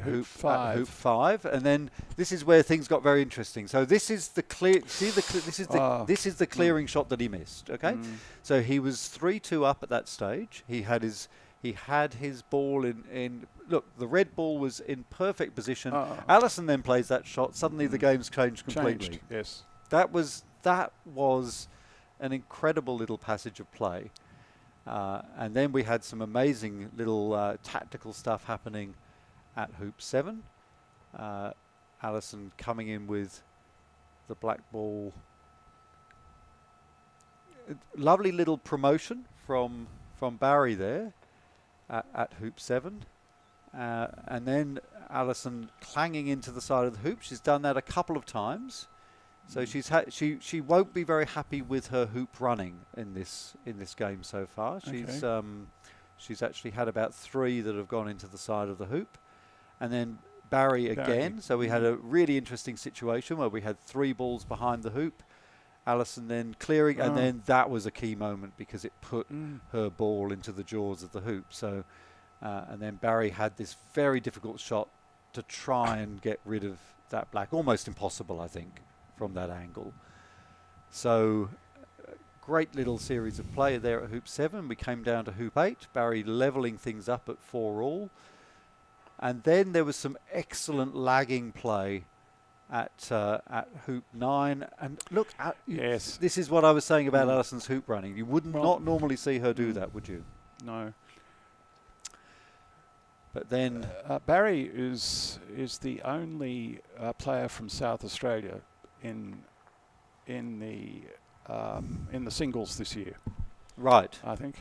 hoop 5, and then this is where things got very interesting. So this is the clear. This is the clearing shot that he missed. Okay, so he was 3-2 up at that stage. He had his ball in. Look, the red ball was in perfect position. Alison then plays that shot. Suddenly the game's changed completely.
Yes,
that was an incredible little passage of play. And then we had some amazing little tactical stuff happening at hoop 7. Alison coming in with the black ball. Lovely little promotion from Barry there at hoop 7. And then Alison clanging into the side of the hoop. She's done that a couple of times. So she won't be very happy with her hoop running in this game so far. She's actually had about 3 that have gone into the side of the hoop, and then Barry again. So we had a really interesting situation where we had 3 balls behind the hoop. Alison then clearing, and then that was a key moment because it put her ball into the jaws of the hoop. So and then Barry had this very difficult shot to try and get rid of that black, almost impossible, I think, from that angle. So great little series of play there at hoop 7. We came down to hoop 8, Barry levelling things up at 4-all, and then there was some excellent lagging play at hoop 9. And look,
yes,
this is what I was saying about Alison's hoop running. You would not normally see her do that, would you?
No.
But then
Barry is the only player from South Australia in the singles this year,
right?
I think,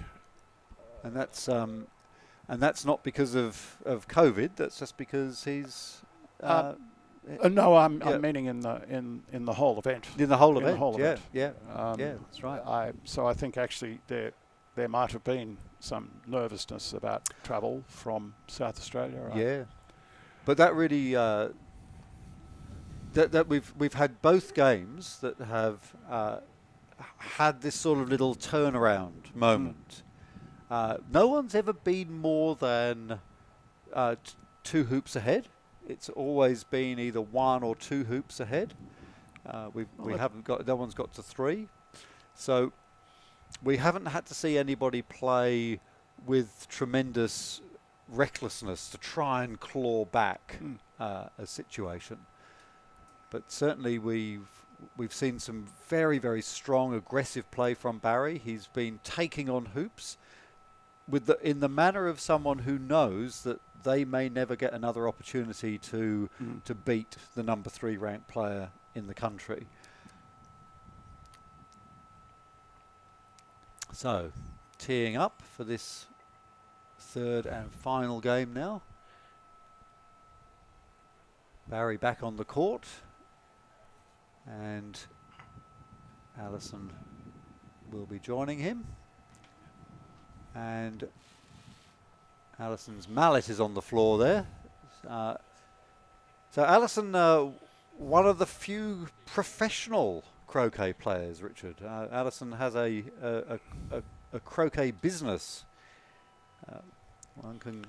and that's not because of COVID. That's just because he's.
No, I'm meaning in the whole event.
In the whole event, yeah, that's right.
So I think actually there might have been some nervousness about travel from South Australia. Right?
Yeah, but that really that we've had both games that have had this sort of little turnaround moment. No one's ever been more than 2 hoops ahead. It's always been either 1 or 2 hoops ahead. We haven't got, no one's got to 3. So we haven't had to see anybody play with tremendous recklessness to try and claw back a situation. But certainly we've seen some very, very strong, aggressive play from Barry. He's been taking on hoops in the manner of someone who knows that they may never get another opportunity to beat the number 3 ranked player in the country. So, teeing up for this 3rd and final game now. Barry back on the court. And Alison will be joining him. And Alison's mallet is on the floor there. So Alison, one of the few professional croquet players, Richard. Alison has a croquet business. One can.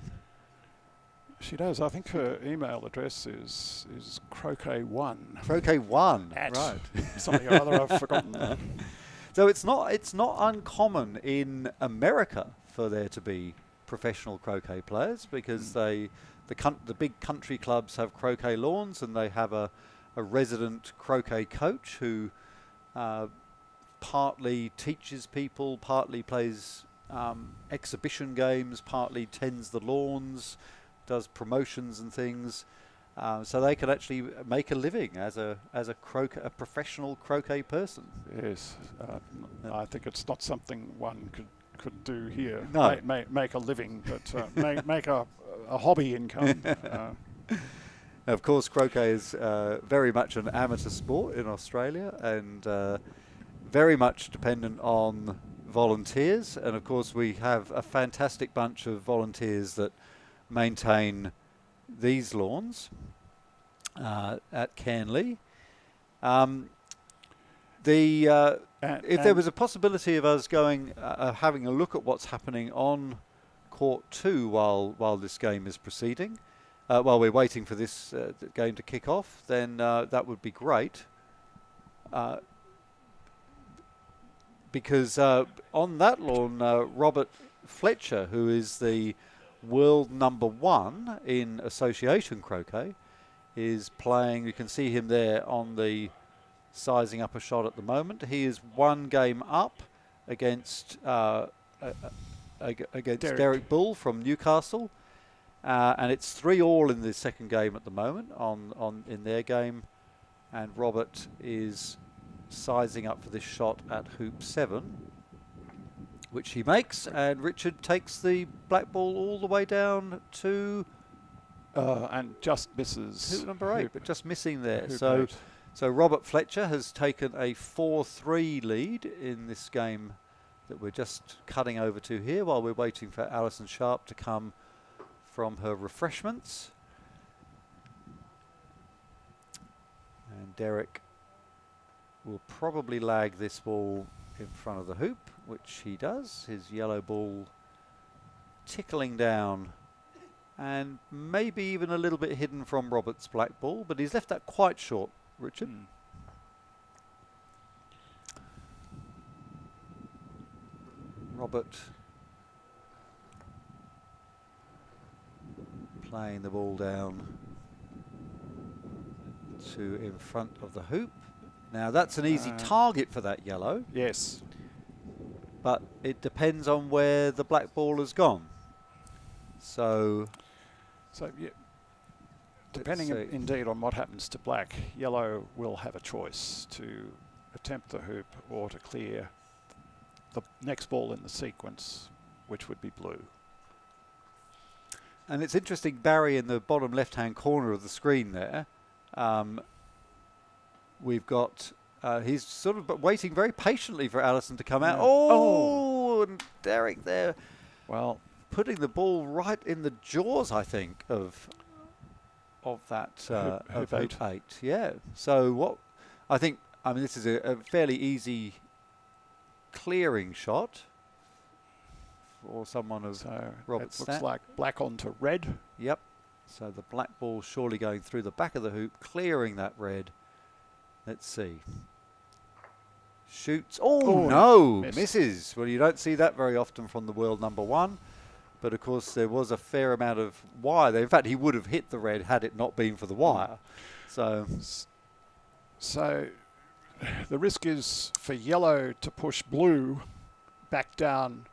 She does. I think her email address is croquet1.
Croquet1,
at
right?
Something or other. I've forgotten that.
So it's not uncommon in America for there to be professional croquet players, because the big country clubs have croquet lawns, and they have a resident croquet coach who partly teaches people, partly plays exhibition games, partly tends the lawns, does promotions and things, so they can actually make a living as a professional croquet person.
Yes, I think it's not something one could do here.
No.
Make a living, but make a hobby income.
Of course, croquet is very much an amateur sport in Australia, and very much dependent on volunteers. And of course, we have a fantastic bunch of volunteers that maintain these lawns at Cairnlea. If there was a possibility of us going, having a look at what's happening on court 2 while this game is proceeding, while we're waiting for this game to kick off, then that would be great. Because on that lawn, Robert Fletcher, who is the world number 1 in association croquet, is playing. You can see him there on the sizing up a shot at the moment. He is 1 game up against Derek Bull from Newcastle, and it's 3-all in the second game at the moment in their game, and Robert is sizing up for this shot at hoop 7, which he makes, and Richard takes the black ball all the way down to
and just misses
hoop number 8, but just missing there.
Hoop 8.
So Robert Fletcher has taken a 4-3 lead in this game that we're just cutting over to here while we're waiting for Alison Sharp to come from her refreshments. And Derek will probably lag this ball in front of the hoop, which he does. His yellow ball tickling down and maybe even a little bit hidden from Robert's black ball, but he's left that quite short, Richard. Robert playing the ball down to in front of the hoop. Now that's an easy target for that yellow.
Yes.
But it depends on where the black ball has gone. So
yeah, depending indeed on what happens to black, yellow will have a choice to attempt the hoop or to clear the next ball in the sequence, which would be blue.
And it's interesting, Barry in the bottom left-hand corner of the screen there, we've got, he's sort of waiting very patiently for Alison to come out. Oh, and Derek there
Well,
putting the ball right in the jaws, I think, of that
Hoop
hoop
8.
8. Yeah. So what I think, I mean, this is a fairly easy clearing shot for someone of
So
Robert's
it looks
stat.
like black onto red.
Yep. So the black ball surely going through the back of the hoop, clearing that red. Let's see. Shoots. Oh, no!
Missed.
Misses. Well, you don't see that very often from the world number one. But, of course, there was a fair amount of wire there. In fact, he would have hit the red had it not been for the wire. So
the risk is for yellow to push blue back down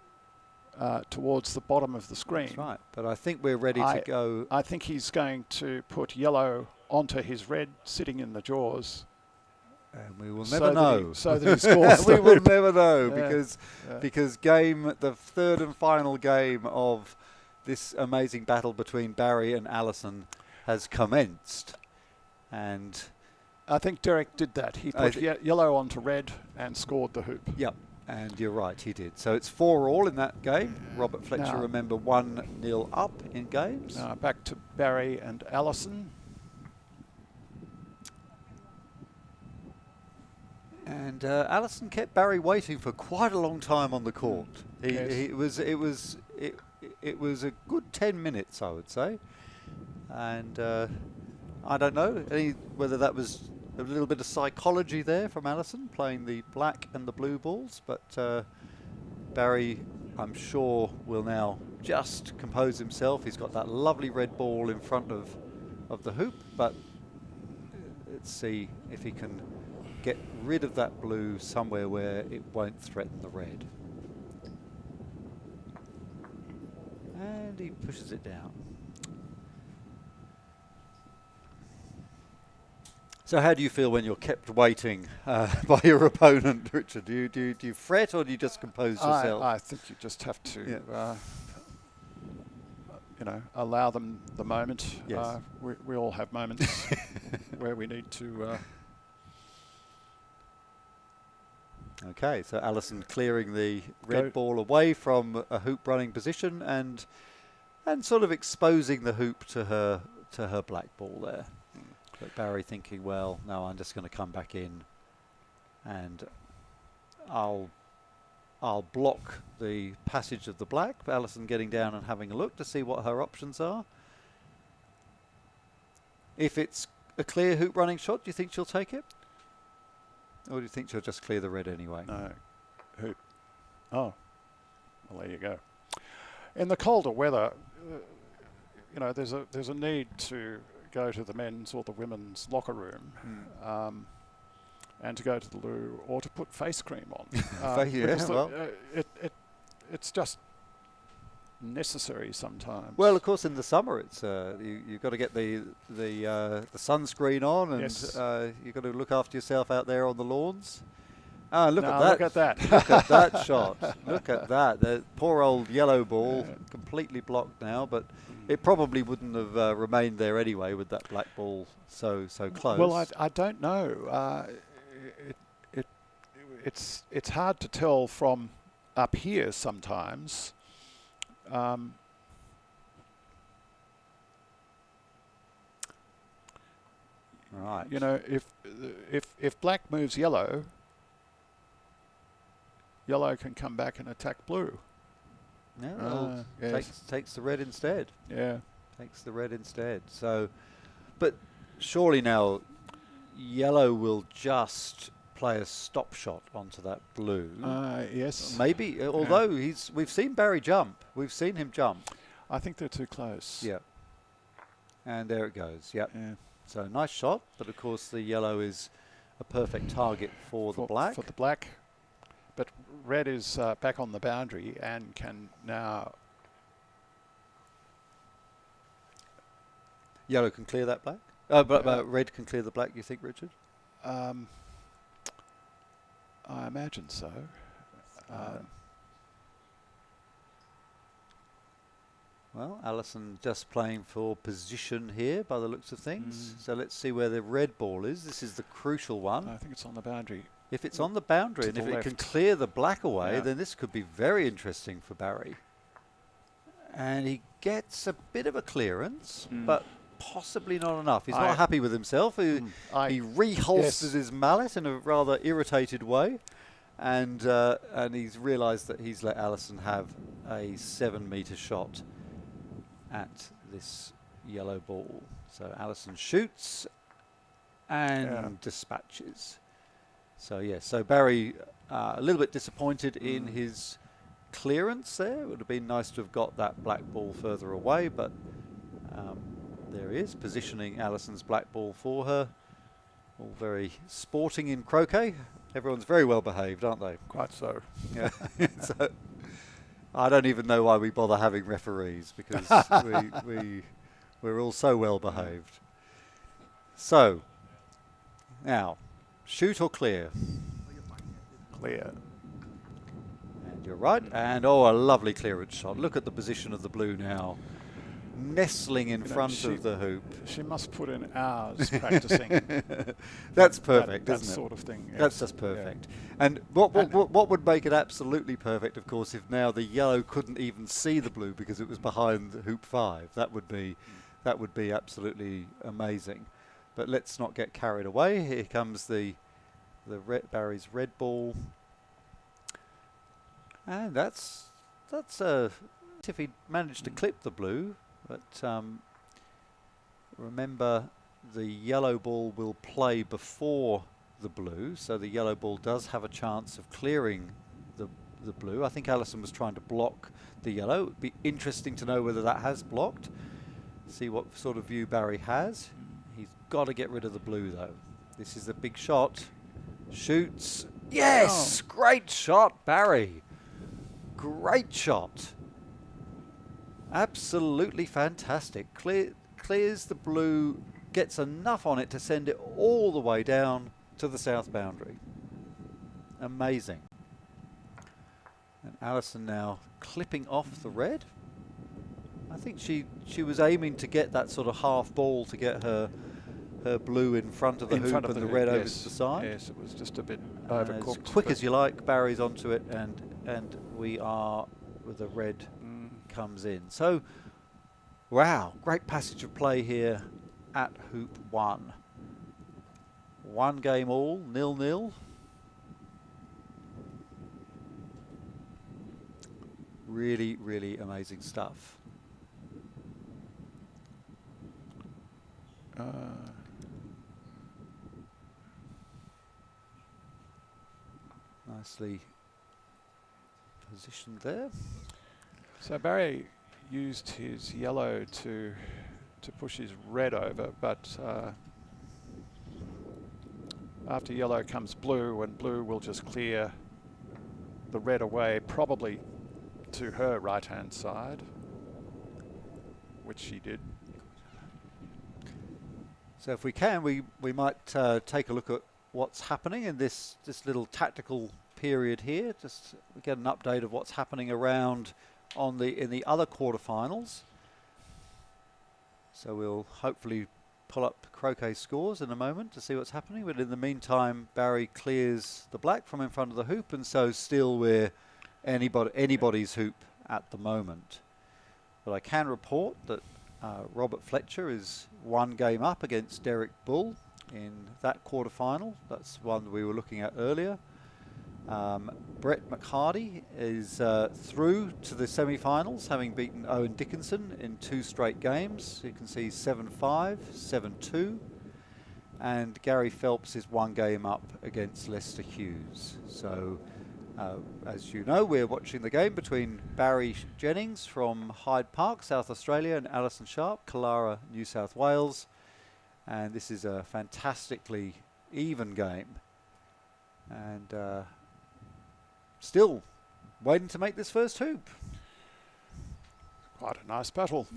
towards the bottom of the screen.
that's right. But I think we're ready to go.
I think he's going to put yellow onto his red sitting in the jaws.
And we will
so
never
that
know.
so that he scores
we
the
will
hoop.
never know
Yeah.
because the third and final game of this amazing battle between Barry and Alison has commenced. And
I think Derek did that. He put yellow onto red and scored the hoop.
yep, and you're right, he did. So it's 4-all in that game. Robert Fletcher,
Now-
remember, 1-0 up in games.
Now back to Barry and Alison.
And Alison kept Barry waiting for quite a long time on the court.
Yes.
It was a good 10 minutes, I would say. And I don't know whether that was a little bit of psychology there from Alison, playing the black and the blue balls. But Barry, I'm sure, will now just compose himself. He's got that lovely red ball in front of the hoop. But let's see if he can get rid of that blue somewhere where it won't threaten the red. And he pushes it down. So how do you feel when you're kept waiting by your opponent, Richard? Do you fret, or do you just compose yourself?
I think you just have to,
Yeah.
allow them the moment.
Yes.
We all have moments where we need to.
Okay, so Alison clearing the red ball away from a hoop running position and sort of exposing the hoop to her black ball there. But Barry thinking, well, no, I'm just going to come back in and I'll block the passage of the black. Alison getting down and having a look to see what her options are. If it's a clear hoop running shot, do you think she'll take it? Or do you think she'll just clear the red anyway?
No, hoop. Oh, well, there you go. In the colder weather, there's a need to go to the men's or the women's locker room, and to go to the loo or to put face cream on. It's just necessary sometimes.
Well, of course, in the summer, it's you've got to get the sunscreen on, and
Yes.
you've got to look after yourself out there on the lawns. Look at
Look at that.
Look at that shot. Look at that. The poor old yellow ball, completely blocked now, but it probably wouldn't have remained there anyway with that black ball so close.
Well, I don't know. It's hard to tell from up here sometimes.
Right.
If black moves yellow, yellow can come back and attack blue.
Yeah, well,
yes.
takes the red instead.
Yeah.
Takes the red instead. So, but surely now, yellow will just play a stop shot onto that blue.
Yes.
Maybe, although we've seen Barry jump. We've seen him jump.
I think they're too close.
Yeah. And there it goes. Yep.
Yeah.
So nice shot, but of course the yellow is a perfect target for the black.
For the black. But red is back on the boundary and can now.
Yellow can clear that black. But red can clear the black. You think, Richard?
I imagine so.
Well, Alison just playing for position here by the looks of things. So let's see where the red ball is. This is the crucial one.
I think it's on the boundary.
If it's on the boundary
To
and
the
if it can
left.
clear the black away,
Yeah.
then this could be very interesting for Barry. And he gets a bit of a clearance,
Mm.
but possibly not enough. He's
I-
not happy with himself. He reholsters
Yes.
his mallet in a rather irritated way, and he's realised that he's let Alison have a 7-metre shot at this yellow ball. So Alison shoots and dispatches. So yes, so Barry a little bit disappointed in his clearance there. It would have been nice to have got that black ball further away, but there he is, positioning Alison's black ball for her. All very sporting in croquet. Everyone's very well behaved, aren't they?
Quite so.
Yeah. So I don't even know why we bother having referees, because we're all so well behaved. So now, shoot or clear?
Clear.
And you're right. And a lovely clearance shot. Look at the position of the blue now, nestling in front of the hoop.
She must put in hours practicing.
That's perfect,
that
isn't it?
sort of thing. Yes.
That's just perfect. Yeah. And what would make it absolutely perfect, of course, if now the yellow couldn't even see the blue because it was behind the hoop 5. That would be absolutely amazing. But let's not get carried away. Here comes the Barry's red ball, and that's if he managed to clip the blue. But remember, the yellow ball will play before the blue, so the yellow ball does have a chance of clearing the blue. I think Alison was trying to block the yellow. It would be interesting to know whether that has blocked. See what sort of view Barry has. He's got to get rid of the blue, though. This is a big shot. Shoots. Yes! Oh. Great shot, Barry. Great shot. Absolutely fantastic. Clears the blue, gets enough on it to send it all the way down to the south boundary. Amazing. And Alison now clipping off the red. I think she was aiming to get that sort of half ball to get her blue in front of the hoop and the red over to the side.
Yes, it was just a bit overcooked.
As quick as you like, Barry's onto it, and we are with the red comes in. So, wow, great passage of play here at hoop 1. 1 game all, 0-0. Really, really amazing stuff. Nicely positioned there.
So Barry used his yellow to push his red over, but after yellow comes blue, and blue will just clear the red away, probably to her right-hand side, which she did.
So if we can, we might take a look at what's happening in this little tactical period here. Just get an update of what's happening around in the other quarterfinals. So we'll hopefully pull up croquet scores in a moment to see what's happening. But in the meantime, Barry clears the black from in front of the hoop, and so still we're anybody's hoop at the moment. But I can report that Robert Fletcher is 1 game up against Derek Bull in that quarterfinal. That's one we were looking at earlier. Brett McHardy is through to the semi-finals, having beaten Owen Dickinson in 2 straight games. You can see 7-5, 7-2. And Gary Phelps is 1 game up against Lester Hughes. So, as you know, we're watching the game between Barry Jennings from Hyde Park, South Australia, and Alison Sharp, Killara, New South Wales. And this is a fantastically even game. And still waiting to make this first hoop.
Quite a nice battle.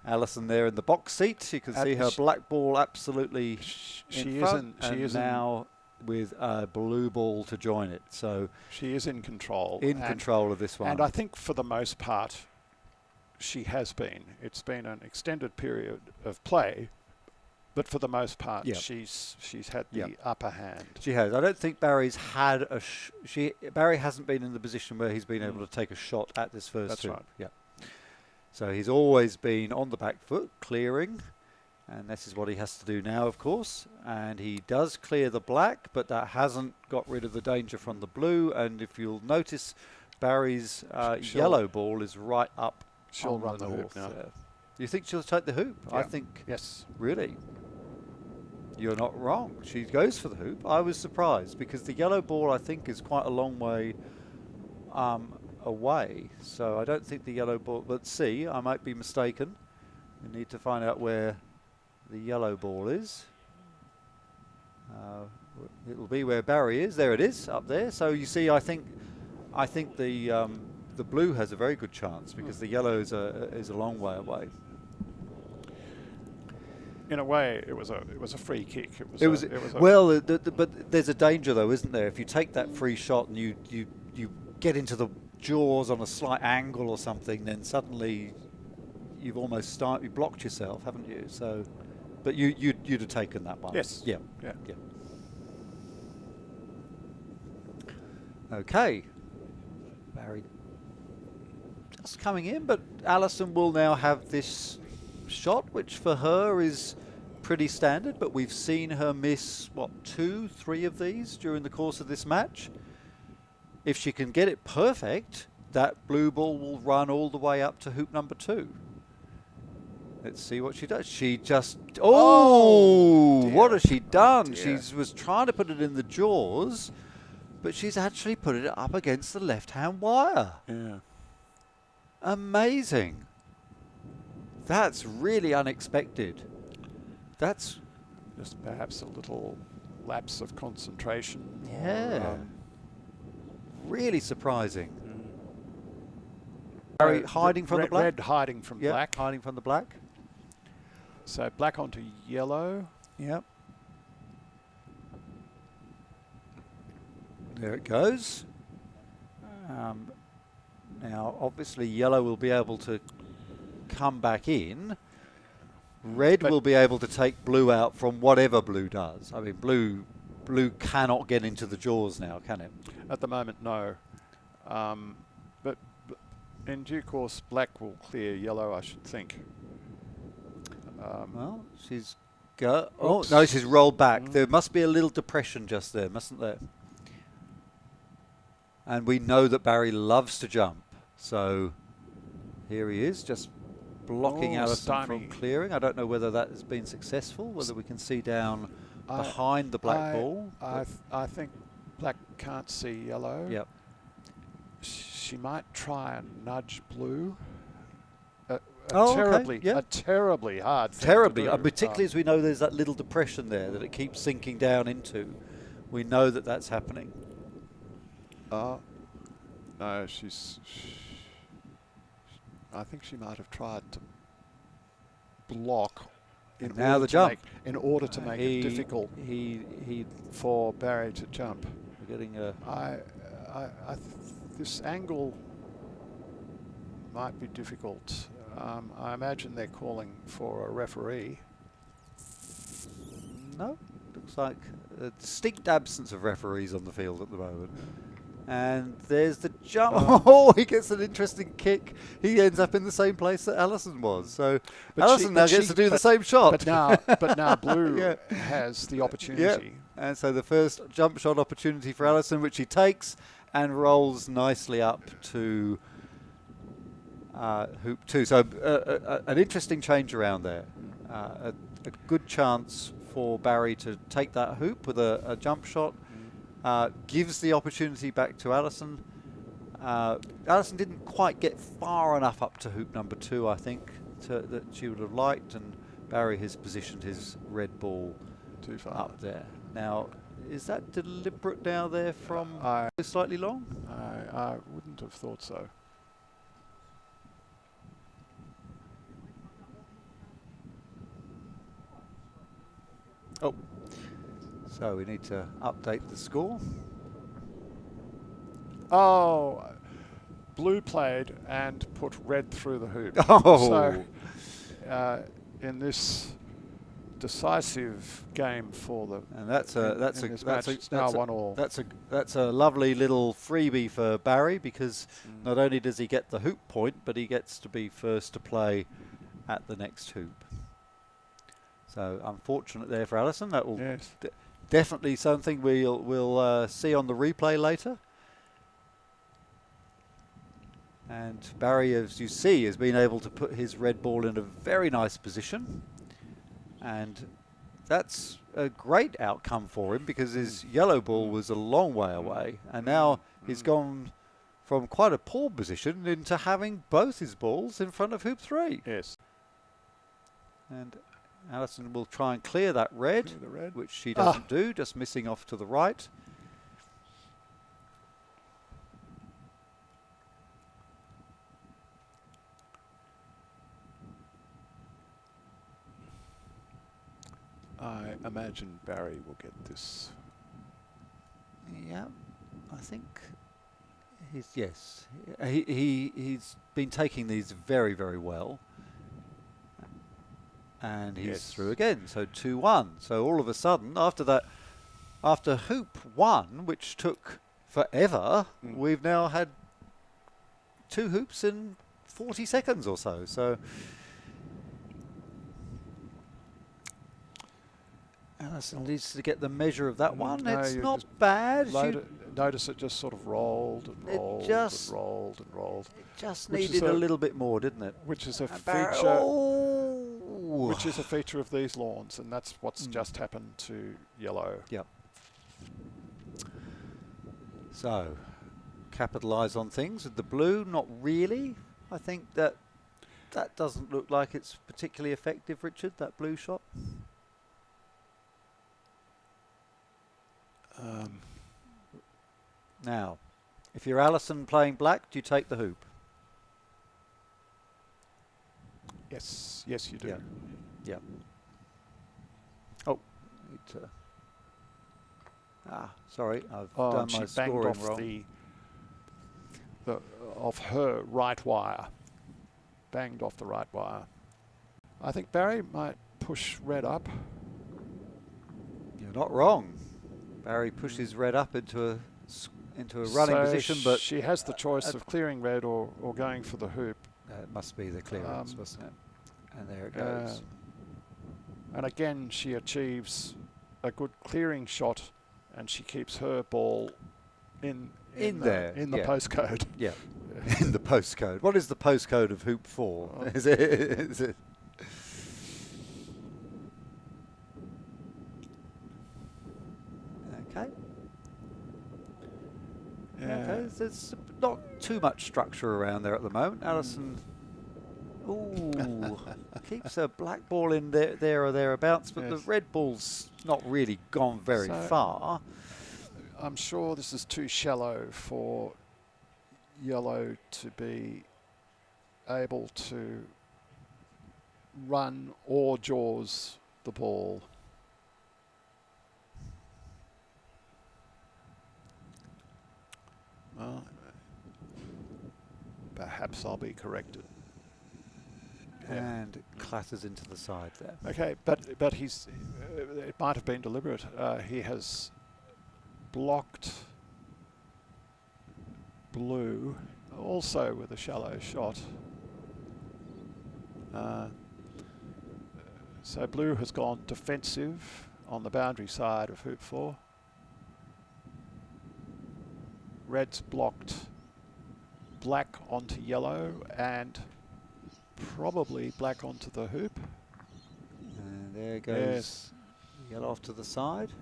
Alison there in the box seat. You can see her black ball absolutely in front. She is now with a blue ball to join it. So
she is in control.
In control of this one.
And I think for the most part, she has been. It's been an extended period of play, But for the most part,
Yeah.
she's had the
Yeah.
upper hand.
She has. I don't think Barry's had a. Barry hasn't been in the position where he's been able to take a shot at this first
That's
hoop.
right.
Yeah. So he's always been on the back foot, clearing, and this is what he has to do now, of course. And he does clear the black, but that hasn't got rid of the danger from the blue. And if you'll notice, Barry's yellow ball is right up.
She'll
on
run the hoop
north
now.
there. You think she'll take the hoop? I
Yeah.
think.
Yes.
Really? You're not wrong. She goes for the hoop. I was surprised because the yellow ball, I think, is quite a long way away. So I don't think the yellow ball... Let's see. I might be mistaken. We need to find out where the yellow ball is. It'll be where Barry is. There it is, up there. So you see, I think the blue has a very good chance because the yellow is a long way away.
In a way, it was a free kick.
But there's a danger though, isn't there? If you take that free shot and you get into the jaws on a slight angle or something, then suddenly you've almost you blocked yourself, haven't you? So, but you'd have taken that one.
Yes.
Yeah.
Yeah.
Yeah. Okay. Barry just coming in, but Alison will now have this shot, which for her is pretty standard, but we've seen her miss, what, 2, 3 of these during the course of this match. If she can get it perfect, that blue ball will run all the way up to hoop number 2. Let's see what she does. She just... Oh! What has she done? She was trying to put it in the jaws, but she's actually put it up against the left-hand wire.
Yeah.
Amazing. That's really unexpected. That's
Just perhaps a little lapse of concentration.
yeah, really surprising. Barry hiding from the black.
Red hiding from black.
Hiding from the black.
So black onto yellow.
Yep. There it goes. Now, obviously, yellow will be able to come back in. Red will be able to take blue out from whatever blue does. I mean, blue cannot get into the jaws now, can it?
At the moment, no. But in due course, black will clear yellow, I should think.
Well, she's oh no, she's rolled back. There must be a little depression just there, mustn't there? And we know that Barry loves to jump, so here he is, just blocking Alison from clearing. I don't know whether that has been successful, whether we can see down behind the black ball.
I think black can't see yellow.
Yep.
She might try and nudge blue. A terribly hard thing
Terribly,
to do.
particularly as we know there's that little depression there that it keeps sinking down into. We know that that's happening.
No, I think she might have tried to block in order to make it difficult for Barry to jump.
We're getting
this angle might be difficult. I imagine they're calling for a referee.
No, looks like a distinct absence of referees on the field at the moment. And there's the jump. Oh, he gets an interesting kick. He ends up in the same place that Alison was. So Alison now gets to do the same shot.
But now blue has the opportunity.
Yep. And so the first jump shot opportunity for Alison, which he takes and rolls nicely up to hoop 2. So an interesting change around there. A good chance for Barry to take that hoop with a jump shot. Gives the opportunity back to Alison. Alison didn't quite get far enough up to hoop number 2, I think, that she would have liked, and Barry has positioned his red ball
too far
up there. Now, is that deliberate now there from slightly long?
I wouldn't have thought so.
Oh. So we need to update the score.
Oh, blue played and put red through the hoop.
Oh.
So in this decisive game for the.
And that's a
now 1-1.
That's a lovely little freebie for Barry, because not only does he get the hoop point, but he gets to be first to play at the next hoop. So unfortunate there for Alison. That will definitely something we'll see on the replay later. And Barry, as you see, has been able to put his red ball in a very nice position. And that's a great outcome for him, because his yellow ball was a long way away. And now he's gone from quite a poor position into having both his balls in front of hoop 3.
Yes.
And Alison will try and clear that red, which she doesn't do, just missing off to the right.
I imagine Barry will get this.
Yeah, I think he's been taking these very, very well. And he's through again, so 2-1. So all of a sudden, after hoop 1, which took forever, we've now had 2 hoops in 40 seconds or so. So Alison needs to get the measure of that one.
No,
it's not bad.
Notice it just sort of rolled and rolled and rolled and rolled.
It just needed a little bit more, didn't it?
Which is a feature. Which is a feature of these lawns, and that's what's just happened to yellow.
Yep. So, capitalise on things with the blue. Not really. I think that doesn't look like it's particularly effective, Richard, that blue shot. Now, if you're Alison playing black, do you take the hoop?
Yes, you do.
Yeah. Oh, sorry, I've done my scoring wrong.
Off her right wire. Banged off the right wire. I think Barry might push red up.
You're not wrong. Barry pushes red up into a running position, but
she has the choice of clearing red or going for the hoop.
It must be the clearance, wasn't it? And there it goes.
And again, she achieves a good clearing shot, and she keeps her ball in the postcode.
Yeah, in the postcode. What is the postcode of hoop 4? Is it? Okay. Okay, there's not too much structure around there at the moment. Alison, keeps a black ball in there or thereabouts, but the red ball's not really gone very far.
I'm sure this is too shallow for yellow to be able to run or jaws the ball. Well, perhaps I'll be corrected.
And clatters into the side there.
Okay, but he's it might have been deliberate. He has blocked blue, also with a shallow shot. So blue has gone defensive on the boundary side of hoop 4. Red's blocked black onto yellow and probably black onto the hoop.
And there goes yellow off to the side.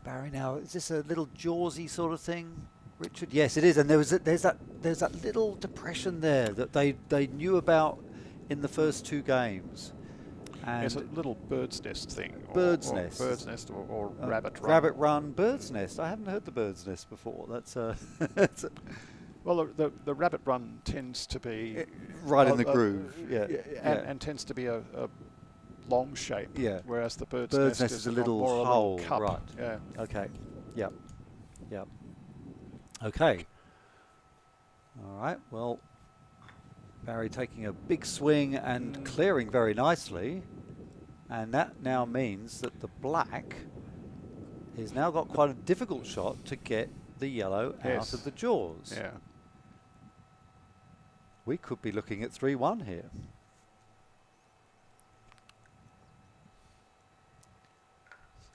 Barry, now is this a little jawsy sort of thing, Richard? Yes, it is. And there's that little depression there that they knew about in the first 2 games. And
it's a little bird's nest thing.
Bird's nest.
Bird's nest or rabbit run.
Rabbit run, bird's nest. I haven't heard the bird's nest before. That's
well, the rabbit run tends to be
right in the groove.
And tends to be a long shape.
Yeah.
Whereas the bird's
nest
is
is a little hole.
cup.
Right.
Yeah.
Okay. Yep. Yep. Okay. All right. Well, Barry taking a big swing and clearing very nicely. And that now means that the black has now got quite a difficult shot to get the yellow out of the jaws.
Yeah.
We could be looking at 3-1 here.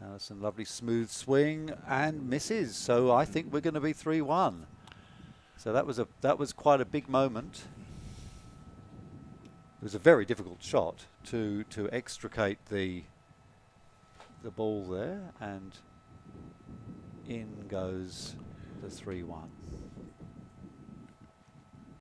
Allison, lovely smooth swing and misses. So I think we're going to be 3-1. So that was quite a big moment. It was a very difficult shot to extricate the ball there, and in goes the 3-1.